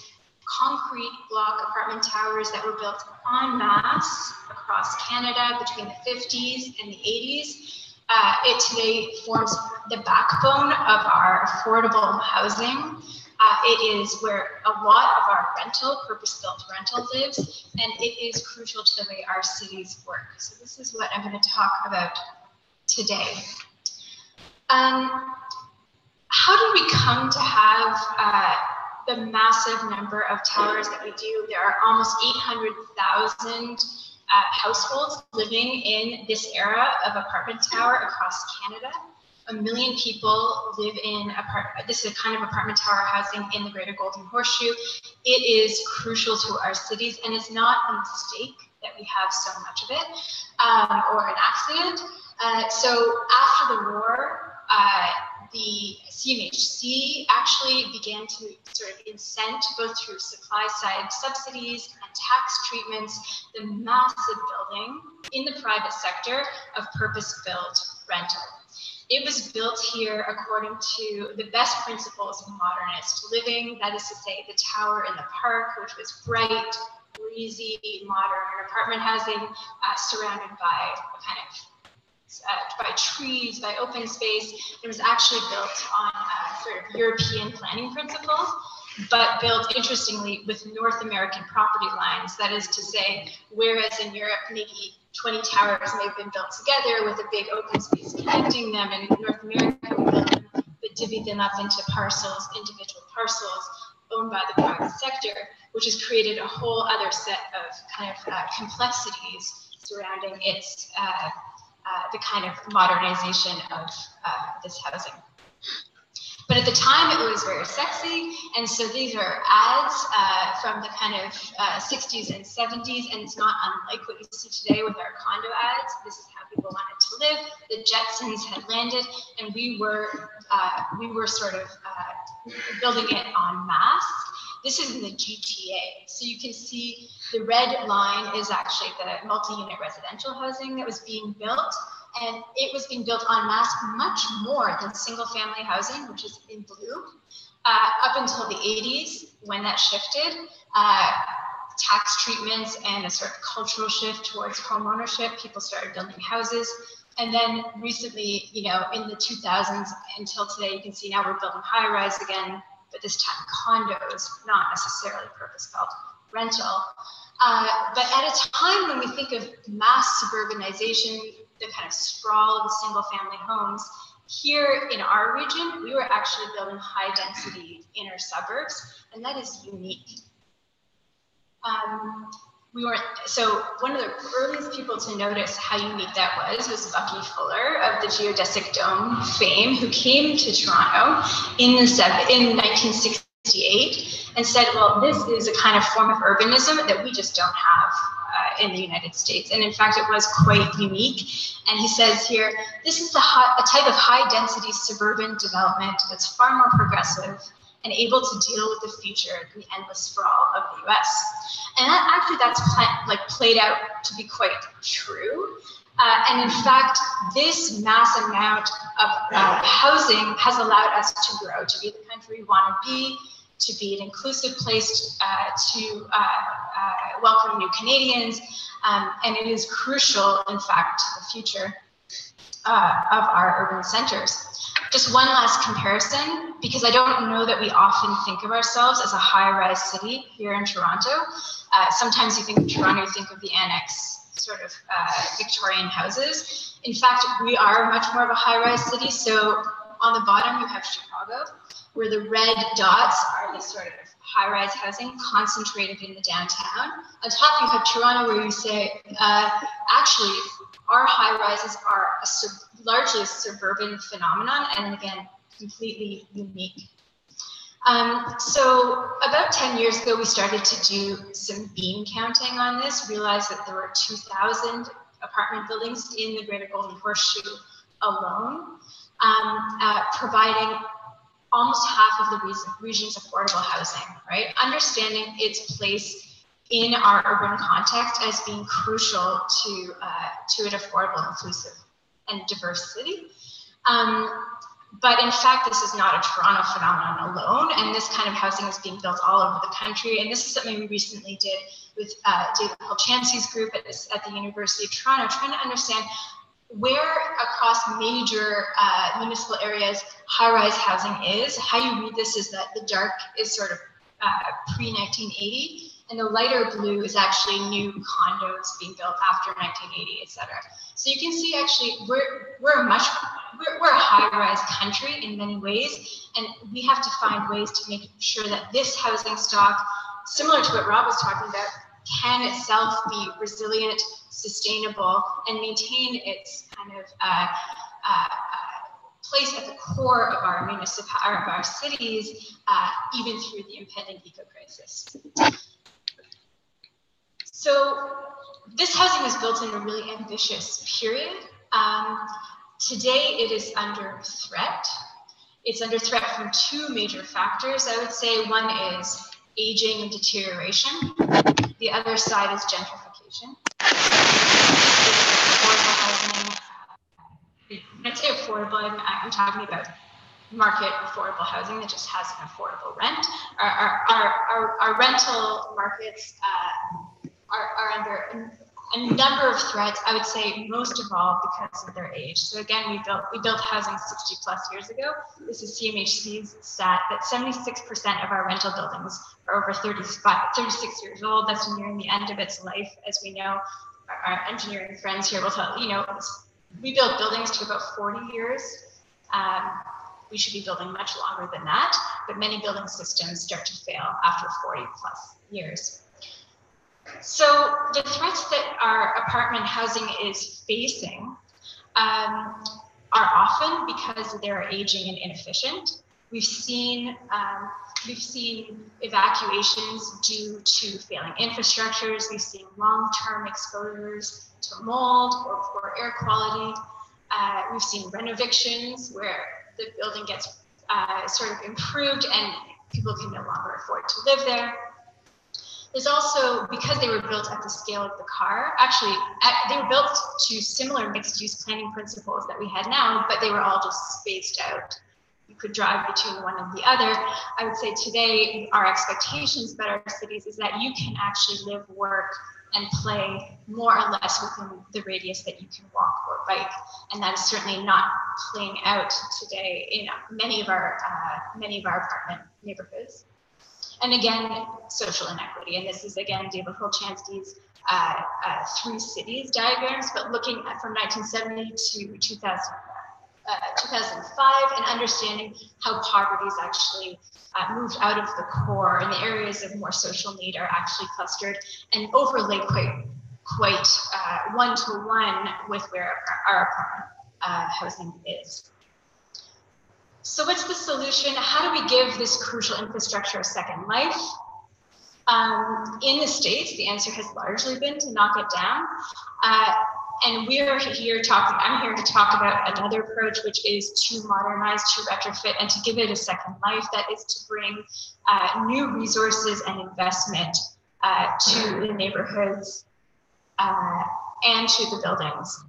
concrete block apartment towers that were built en masse across Canada between the 50s and the 80s. It today forms the backbone of our affordable housing. It is where a lot of our purpose-built rental lives, and it is crucial to the way our cities work. So this is what I'm going to talk about today. How did we come to have the massive number of towers that we do? There are almost 800,000 households living in this era of apartment tower across Canada. 1 million people live in this is a kind of apartment tower housing in the Greater Golden Horseshoe. It is crucial to our cities, and it's not a mistake that we have so much of it, or an accident. So after the war, the CMHC actually began to sort of incent, both through supply side subsidies and tax treatments, the massive building in the private sector of purpose-built rental. It was built here according to the best principles of modernist living, that is to say, the tower in the park, which was bright, breezy, modern apartment housing, surrounded by a kind of by trees, by open space. It was actually built on sort of European planning principles, but built, interestingly, with North American property lines. That is to say, whereas in Europe, maybe 20 towers may have been built together with a big open space connecting them, and in North America, we built them, but divvied them up into parcels, individual parcels owned by the private sector, which has created a whole other set of kind of complexities surrounding its the kind of modernization of this housing. But at the time, it was very sexy, and so these are ads from the kind of 60s and 70s, and it's not unlike what you see today with our condo ads. This is how people wanted to live. The Jetsons had landed, and we were sort of building it en masse. This is in the GTA. So you can see the red line is actually the multi-unit residential housing that was being built. And it was being built en masse much more than single family housing, which is in blue, up until the 80s when that shifted. Tax treatments and a sort of cultural shift towards home ownership, people started building houses. And then recently, you know, in the 2000s until today, you can see now we're building high rise again, but this time condos, not necessarily purpose-built rental. But at a time when we think of mass suburbanization, the kind of sprawl of single family homes, here in our region, we were actually building high density inner suburbs, and that is unique. So one of the earliest people to notice how unique that was Bucky Fuller of the Geodesic Dome fame, who came to Toronto in 1968 and said, well, this is a kind of form of urbanism that we just don't have in the United States. And in fact, it was quite unique. And he says here, this is a type of high density suburban development that's far more progressive and able to deal with the future and the endless sprawl of the US. And that's played out to be quite true. And in fact, this mass amount of housing has allowed us to grow, to be the country we want to be an inclusive place to welcome new Canadians. And it is crucial, in fact, to the future of our urban centers. Just one last comparison, because I don't know that we often think of ourselves as a high-rise city here in Toronto. Sometimes you think of Toronto, you think of the annex sort of Victorian houses. In fact, we are much more of a high-rise city. So on the bottom, you have Chicago, where the red dots are the sort of high-rise housing concentrated in the downtown. On top, you have Toronto, where you say, actually, our high-rises are largely a suburban phenomenon, and again, completely unique. So about 10 years ago, we started to do some beam counting on this, realized that there were 2,000 apartment buildings in the Greater Golden Horseshoe alone, providing almost half of the region's affordable housing, right? Understanding its place in our urban context as being crucial to an affordable, inclusive, and diverse city. But in fact, this is not a Toronto phenomenon alone, and this kind of housing is being built all over the country. And this is something we recently did with David Polchanski's group at the University of Toronto, trying to understand where across major municipal areas high-rise housing is. How you read this is that the dark is sort of pre-1980, and the lighter blue is actually new condos being built after 1980, et cetera. So you can see actually we're a high-rise country in many ways, and we have to find ways to make sure that this housing stock, similar to what Rob was talking about, can itself be resilient, sustainable, and maintain its kind of place at the core of our of our cities, even through the impending eco-crisis. So this housing was built in a really ambitious period. Today, it is under threat. It's under threat from two major factors, I would say. One is aging and deterioration. The other side is gentrification. Affordable housing. When I say affordable, I'm talking about market affordable housing that just has an affordable rent. Our rental markets are under a number of threats, I would say most of all because of their age. So again, we built housing 60 plus years ago. This is CMHC's stat that 76% of our rental buildings are over 36 years old. That's nearing the end of its life. As we know, our engineering friends here will tell you, we build buildings to about 40 years. We should be building much longer than that, but many building systems start to fail after 40 plus years. So the threats that our apartment housing is facing are often because they're aging and inefficient. We've seen evacuations due to failing infrastructures. We've seen long-term exposures to mold or poor air quality. We've seen renovictions where the building gets sort of improved and people can no longer afford to live there. There's also, because they were built at the scale of the car, actually, they were built to similar mixed-use planning principles that we had now, but they were all just spaced out. You could drive between one and the other. I would say today, our expectations about our cities is that you can actually live, work, and play more or less within the radius that you can walk or bike. And that is certainly not playing out today in many of our apartment neighborhoods. And again, social inequity. And this is, again, David Polchanski's 3 cities diagrams, but looking at from 1970 to 2005 and understanding how poverty is actually moved out of the core and the areas of more social need are actually clustered and overlaid quite one-to-one with where our apartment housing is. So what's the solution? How do we give this crucial infrastructure a second life? In the States, the answer has largely been to knock it down. And we're here talking, I'm here to talk about another approach, which is to modernize, to retrofit, and to give it a second life. That is to bring new resources and investment to the neighborhoods and to the buildings.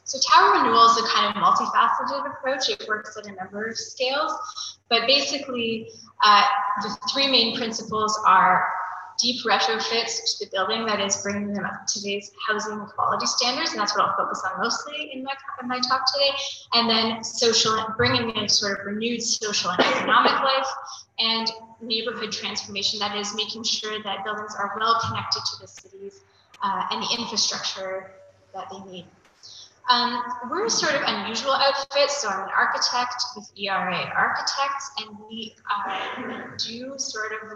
So tower renewal is a kind of multifaceted approach. It works at a number of scales, but basically the three main principles are deep retrofits to the building, that is bringing them up to today's housing quality standards, and that's what I'll focus on mostly in my talk today. And then social, bringing in sort of renewed social and economic life, and neighborhood transformation, that is making sure that buildings are well connected to the cities and the infrastructure that they need. We're a sort of unusual outfit, so I'm an architect with ERA Architects, and we do sort of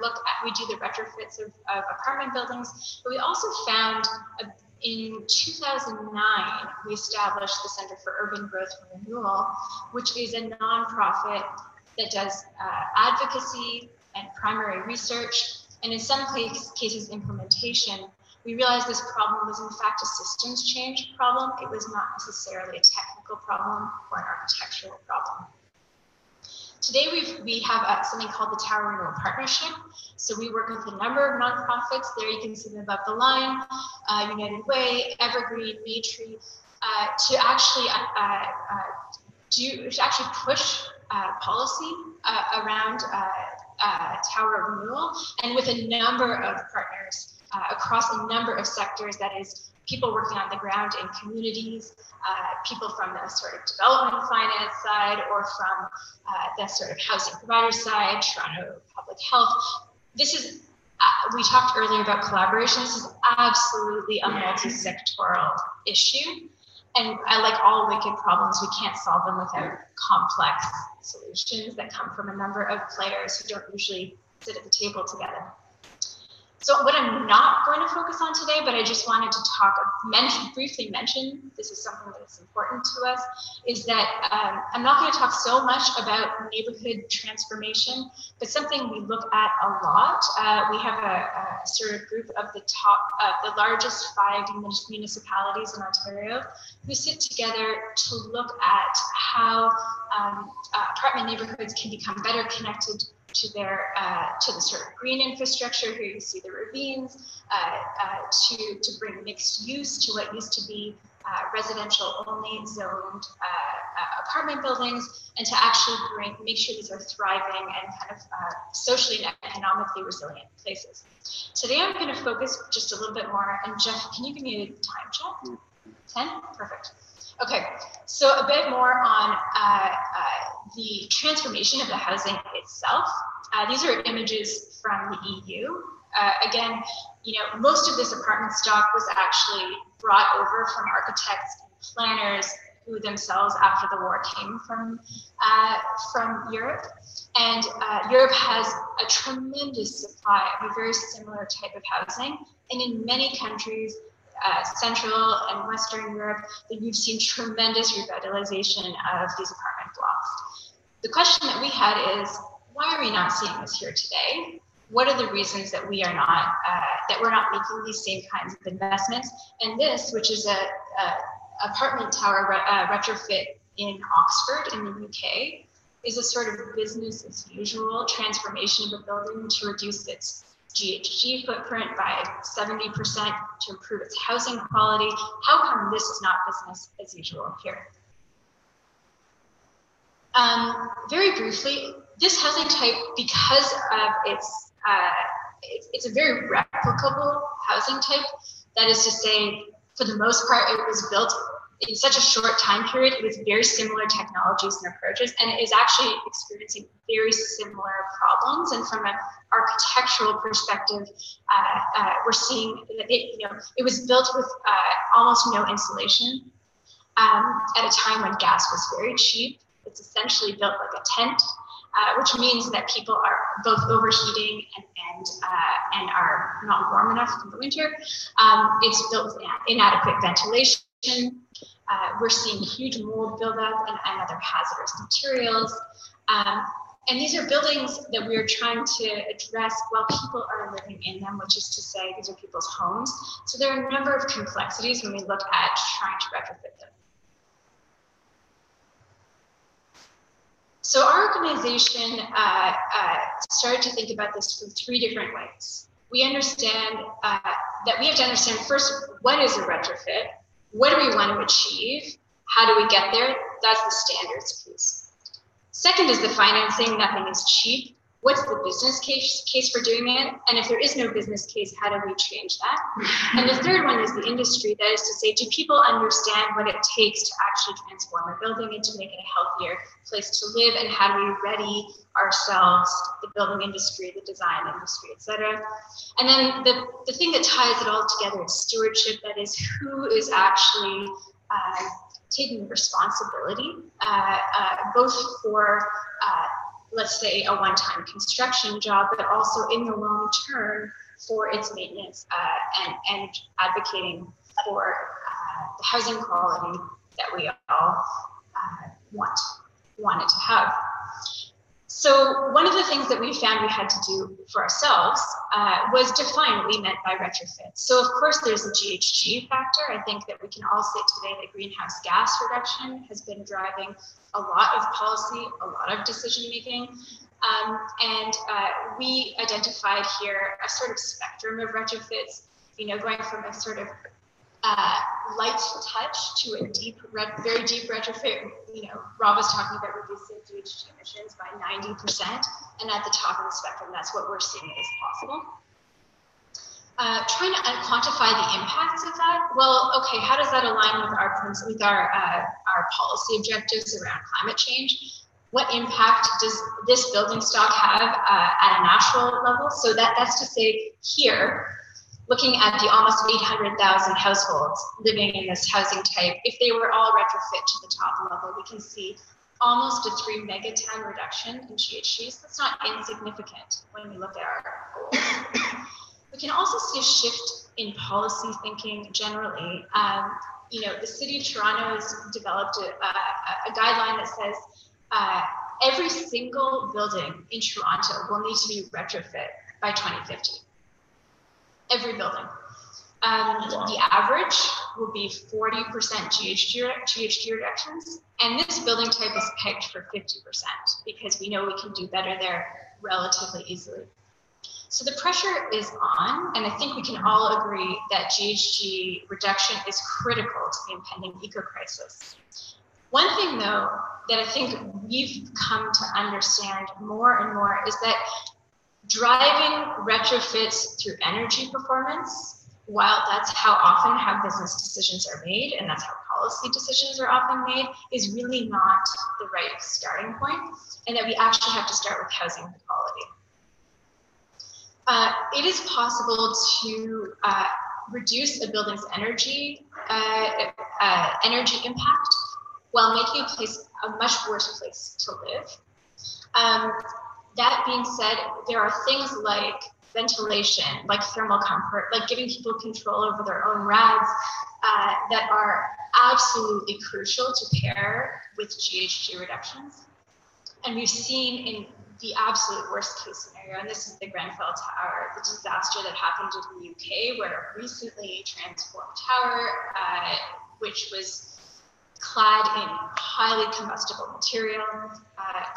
we do the retrofits of apartment buildings, but we also found in 2009, we established the Center for Urban Growth and Renewal, which is a nonprofit that does advocacy and primary research, and in some cases implementation. We realized this problem was in fact a systems change problem. It was not necessarily a technical problem or an architectural problem. Today we have something called the Tower Renewal Partnership. So we work with a number of nonprofits. There you can see them above the line, United Way, Evergreen, Maytree, to actually push policy around tower renewal, and with a number of partners across a number of sectors, that is people working on the ground in communities, people from the sort of development finance side, or from the sort of housing provider side, Toronto Public Health. This is, we talked earlier about collaboration. This is absolutely a multi-sectoral issue. And like all wicked problems, we can't solve them without complex solutions that come from a number of players who don't usually sit at the table together. So what I'm not going to focus on today, but I just wanted to briefly mention, this is something that is important to us, is that I'm not going to talk so much about neighborhood transformation, but something we look at a lot. We have a sort of group of the largest 5 municipalities in Ontario who sit together to look at how apartment neighborhoods can become better connected to their to the sort of green infrastructure. Here you see the ravines, to bring mixed use to what used to be residential only zoned apartment buildings, and to actually make sure these are thriving and kind of socially and economically resilient places. Today I'm going to focus just a little bit more, and Jeff, can you give me a time check? 10? Perfect. Okay, so a bit more on the transformation of the housing itself. These are images from the EU. Again, most of this apartment stock was actually brought over from architects and planners who themselves, after the war, came from Europe. And Europe has a tremendous supply of a very similar type of housing. And in many countries, Central and Western Europe, that you've seen tremendous revitalization of these apartment blocks. The question that we had is, why are we not seeing this here today? What are the reasons that we are not, that we're not making these same kinds of investments? And this, which is a apartment tower retrofit in Oxford in the UK, is a sort of business as usual transformation of a building to reduce its GHG footprint by 70% to improve its housing quality. How come this is not business as usual here? Very briefly, this housing type, because of it's a very replicable housing type. That is to say, for the most part, it was built in such a short time period with very similar technologies and approaches, and it is actually experiencing very similar problems. And from an architectural perspective, we're seeing that it was built with almost no insulation at a time when gas was very cheap. It's essentially built like a tent, which means that people are both overheating and are not warm enough in the winter. It's built with inadequate ventilation. We're seeing huge mold buildup and other hazardous materials. And these are buildings that we are trying to address while people are living in them, which is to say these are people's homes. So there are a number of complexities when we look at trying to retrofit them. So our organization started to think about this from 3 different ways. We understand that we have to understand first, what is a retrofit? What do we want to achieve? How do we get there? That's the standards piece. Second is the financing. Nothing is cheap. What's the business case for doing it? And if there is no business case, how do we change that? And the third one is the industry. That is to say, do people understand what it takes to actually transform a building and to make it a healthier place to live? And how do we ready ourselves, the building industry, the design industry, et cetera? And then the thing that ties it all together is stewardship. That is, who is actually taking responsibility, both for let's say a one-time construction job, but also in the long term for its maintenance and advocating for the housing quality that we all wanted to have. So one of the things that we found we had to do for ourselves was define what we meant by retrofit. So of course there's a GHG factor. I think that we can all say today that greenhouse gas reduction has been driving a lot of policy, a lot of decision making. And we identified here a sort of spectrum of retrofits, going from a sort of light touch to a deep, very deep retrofit. Rob was talking about reducing GHG emissions by 90%, and at the top of the spectrum, that's what we're seeing is possible. Trying to quantify the impacts of that. Well, okay, how does that align with our policy objectives around climate change? What impact does this building stock have at a national level? So that's to say here, looking at the almost 800,000 households living in this housing type, if they were all retrofit to the top level, we can see almost a 3 megaton reduction in GHGs. That's not insignificant when we look at our goals. We can also see a shift in policy thinking generally. The city of Toronto has developed a guideline that says every single building in Toronto will need to be retrofit by 2050. Every building. The average will be 40% GHG reductions, and this building type is pegged for 50% because we know we can do better there relatively easily. So the pressure is on, and I think we can all agree that GHG reduction is critical to the impending eco-crisis. One thing, though, that I think we've come to understand more and more is that driving retrofits through energy performance, while that's how often how business decisions are made, and that's how policy decisions are often made, is really not the right starting point, and that we actually have to start with housing quality. It is possible to reduce a building's energy impact while making a place a much worse place to live. That being said, there are things like ventilation, like thermal comfort, like giving people control over their own rads that are absolutely crucial to pair with GHG reductions. And we've seen in the absolute worst case scenario, and this is the Grenfell Tower, the disaster that happened in the UK, where a recently transformed tower, which was clad in highly combustible material,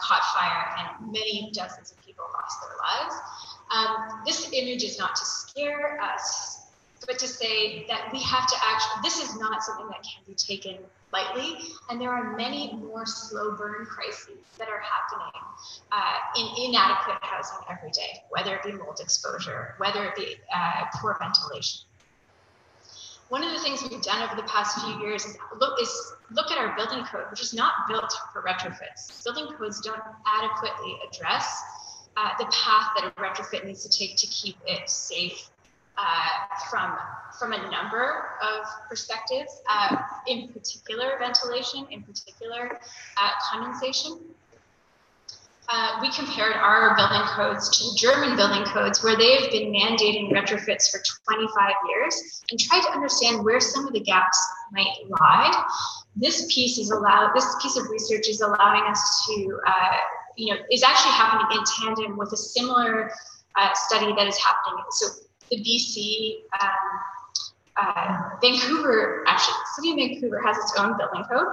caught fire, and many dozens of people lost their lives. This image is not to scare us, but to say that we have to actually, this is not something that can be taken lightly, and there are many more slow burn crises that are happening in inadequate housing every day, whether it be mold exposure, whether it be poor ventilation. One of the things we've done over the past few years is look at our building code, which is not built for retrofits. Building codes don't adequately address the path that a retrofit needs to take to keep it safe from a number of perspectives, in particular ventilation, in particular condensation. We compared our building codes to German building codes, where they have been mandating retrofits for 25 years, and tried to understand where some of the gaps might lie. This piece of research is allowing us to is actually happening in tandem with a similar study that is happening. So the BC, Vancouver, actually, the city of Vancouver has its own building code,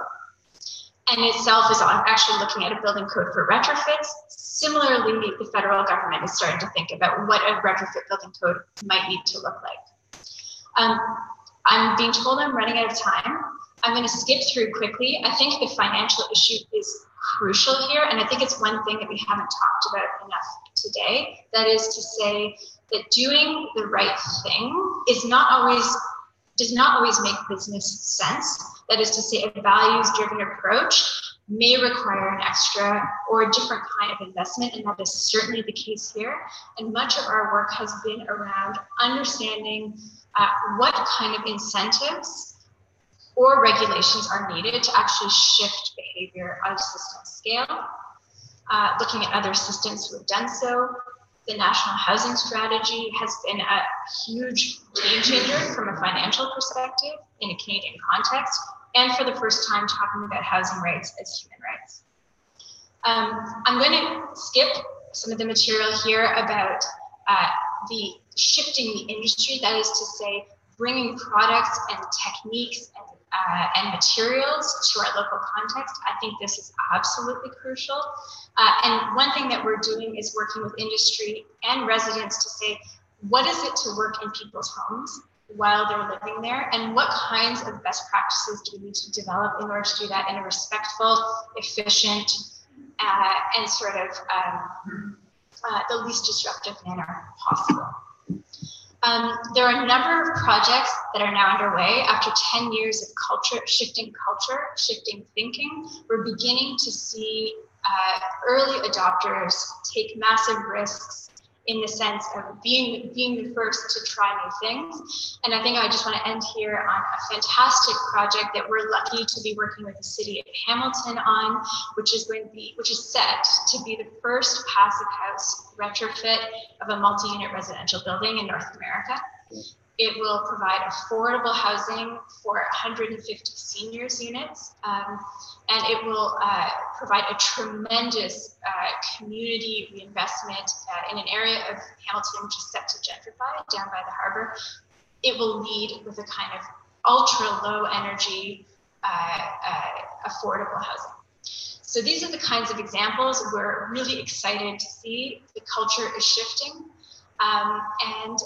and itself is actually looking at a building code for retrofits. Similarly, the federal government is starting to think about what a retrofit building code might need to look like. I'm being told I'm running out of time. I'm going to skip through quickly. I think the financial issue is crucial here, and I think it's one thing that we haven't talked about enough today. That is to say that doing the right thing does not always make business sense. That is to say, a values-driven approach may require an extra or a different kind of investment, and that is certainly the case here. And much of our work has been around understanding what kind of incentives or regulations are needed to actually shift behavior on a system scale. Looking at other systems who have done so. The National Housing Strategy has been a huge game changer from a financial perspective in a Canadian context, and for the first time talking about housing rights as human rights. I'm going to skip some of the material here about the shifting the industry, that is to say, bringing products and techniques and materials to our local context. I think this is absolutely crucial. And one thing that we're doing is working with industry and residents to say, what is it to work in people's homes while they're living there? And what kinds of best practices do we need to develop in order to do that in a respectful, efficient, and sort of the least disruptive manner possible? There are a number of projects that are now underway. After 10 years of shifting thinking, we're beginning to see early adopters take massive risks in the sense of being the first to try new things. And I think I just want to end here on a fantastic project that we're lucky to be working with the city of Hamilton on, which is set to be the first passive house retrofit of a multi-unit residential building in North America. It will provide affordable housing for 150 seniors units, and it will provide a tremendous community reinvestment in an area of Hamilton which is set to gentrify down by the harbor. It will lead with a kind of ultra low energy, affordable housing. So these are the kinds of examples we're really excited to see. The culture is shifting, and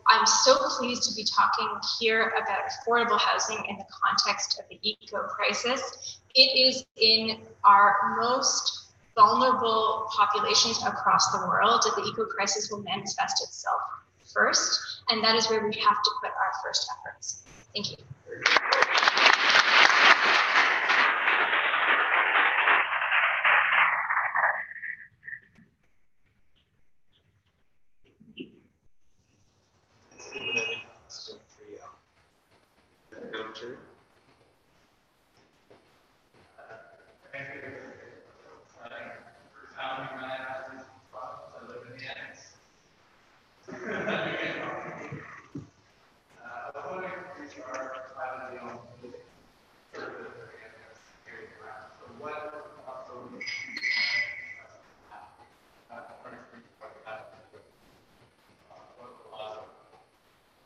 I'm so pleased to be talking here about affordable housing in the context of the eco crisis. It is in our most vulnerable populations across the world that the eco crisis will manifest itself first, and that is where we have to put our first efforts. Thank you.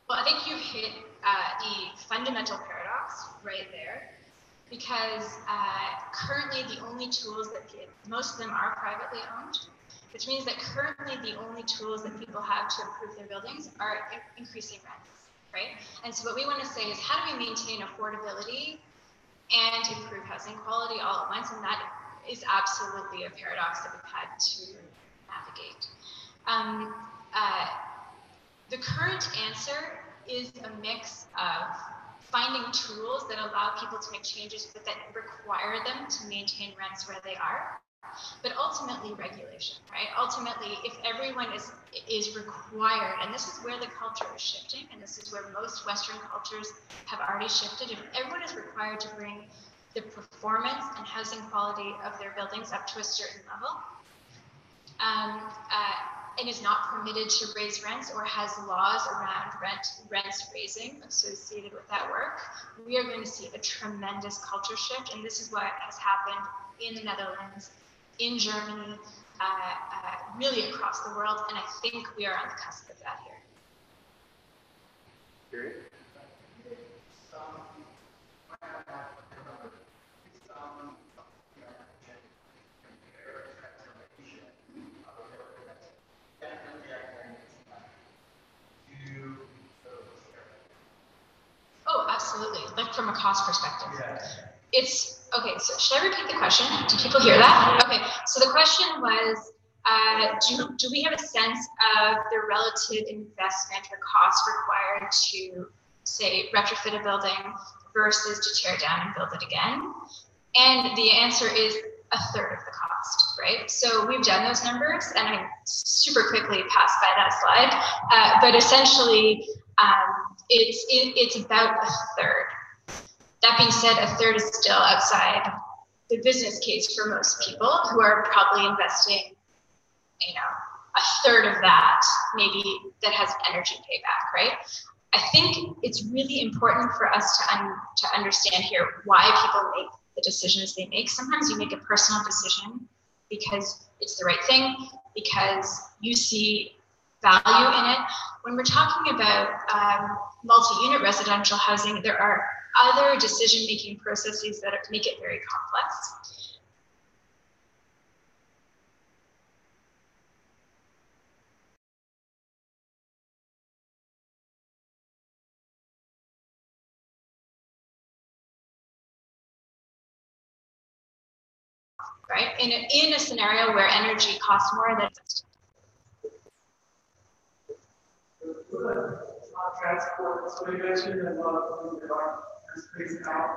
Well, I think you hit the fundamental paradox right there, because currently the only tools that most of them are privately owned, which means that currently the only tools that people have to improve their buildings are increasing rents, right? And so what we want to say is, how do we maintain affordability and improve housing quality all at once? And that is absolutely a paradox that we've had to navigate. The current answer is a mix of finding tools that allow people to make changes, but that require them to maintain rents where they are, but ultimately regulation, right? Ultimately, if everyone is required, and this is where the culture is shifting, and this is where most Western cultures have already shifted, if everyone is required to bring the performance and housing quality of their buildings up to a certain level, and is not permitted to raise rents or has laws around rents raising associated with that work, we are going to see a tremendous culture shift. And this is what has happened in the Netherlands, in Germany, really across the world. And I think we are on the cusp of that here. Oh, absolutely. Like from a cost perspective. Yeah. It's okay. So should I repeat the question? Do people hear that? Okay. So the question was, do we have a sense of the relative investment or cost required to, say, retrofit a building versus to tear down and build it again? And the answer is a third of the cost, right? So we've done those numbers, and I super quickly passed by that slide, but essentially, it's about a third. That being said, a third is still outside the business case for most people who are probably investing, a third of that, maybe that has energy payback, right? I think it's really important for us to understand here why people make the decisions they make. Sometimes you make a personal decision because it's the right thing, because you see value in it. When we're talking about multi-unit residential housing, there are other decision-making processes that make it very complex. Right? In a scenario where energy costs more than transport. So you mentioned that a lot of things are spaced out.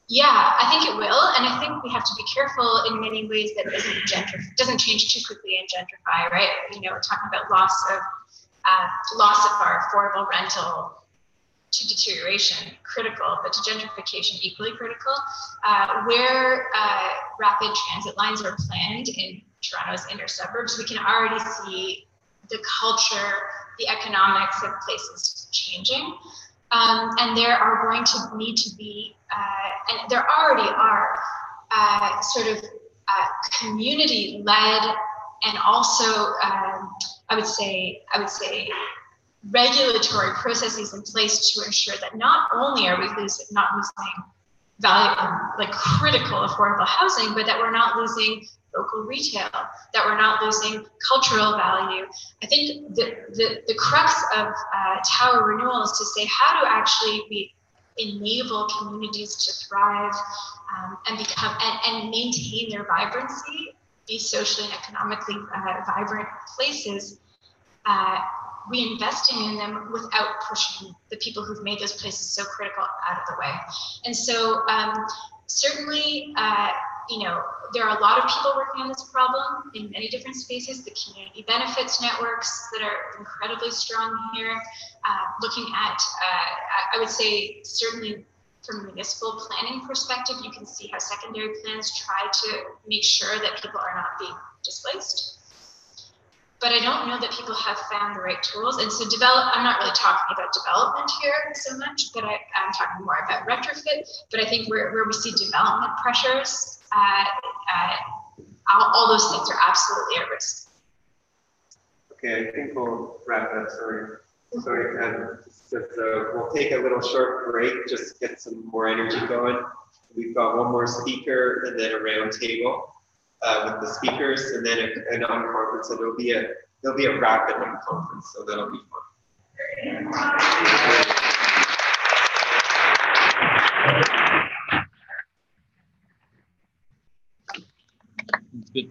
Yeah, I think it will, and I think we have to be careful in many ways that it doesn't change too quickly and gentrify, right? We're talking about loss of our affordable rental to deterioration, critical, but to gentrification, equally critical. Where rapid transit lines are planned in Toronto's inner suburbs, we can already see the culture, the economics of places changing. And there are going to need to be, and there already are, sort of community-led and also, I would say, regulatory processes in place to ensure that not only are we not losing value, like critical affordable housing, but that we're not losing local retail, that we're not losing cultural value. I think the crux of tower renewal is to say, how do actually we enable communities to thrive and become and maintain their vibrancy, be socially and economically vibrant places, reinvesting in them without pushing the people who've made those places so critical out of the way. And so certainly, there are a lot of people working on this problem in many different spaces. The community benefits networks that are incredibly strong here, looking at, I would say, certainly from a municipal planning perspective, you can see how secondary plans try to make sure that people are not being displaced. But I don't know that people have found the right tools. And so I'm not really talking about development here so much, but I'm talking more about retrofit. But I think where we see development pressures, all those things are absolutely at risk. Okay, I think we'll wrap up. Sorry, we'll take a little short break, just get some more energy going. We've got one more speaker and then a round table with the speakers, and then a non-conference. So there'll be a rapid conference, so that'll be fun. Good.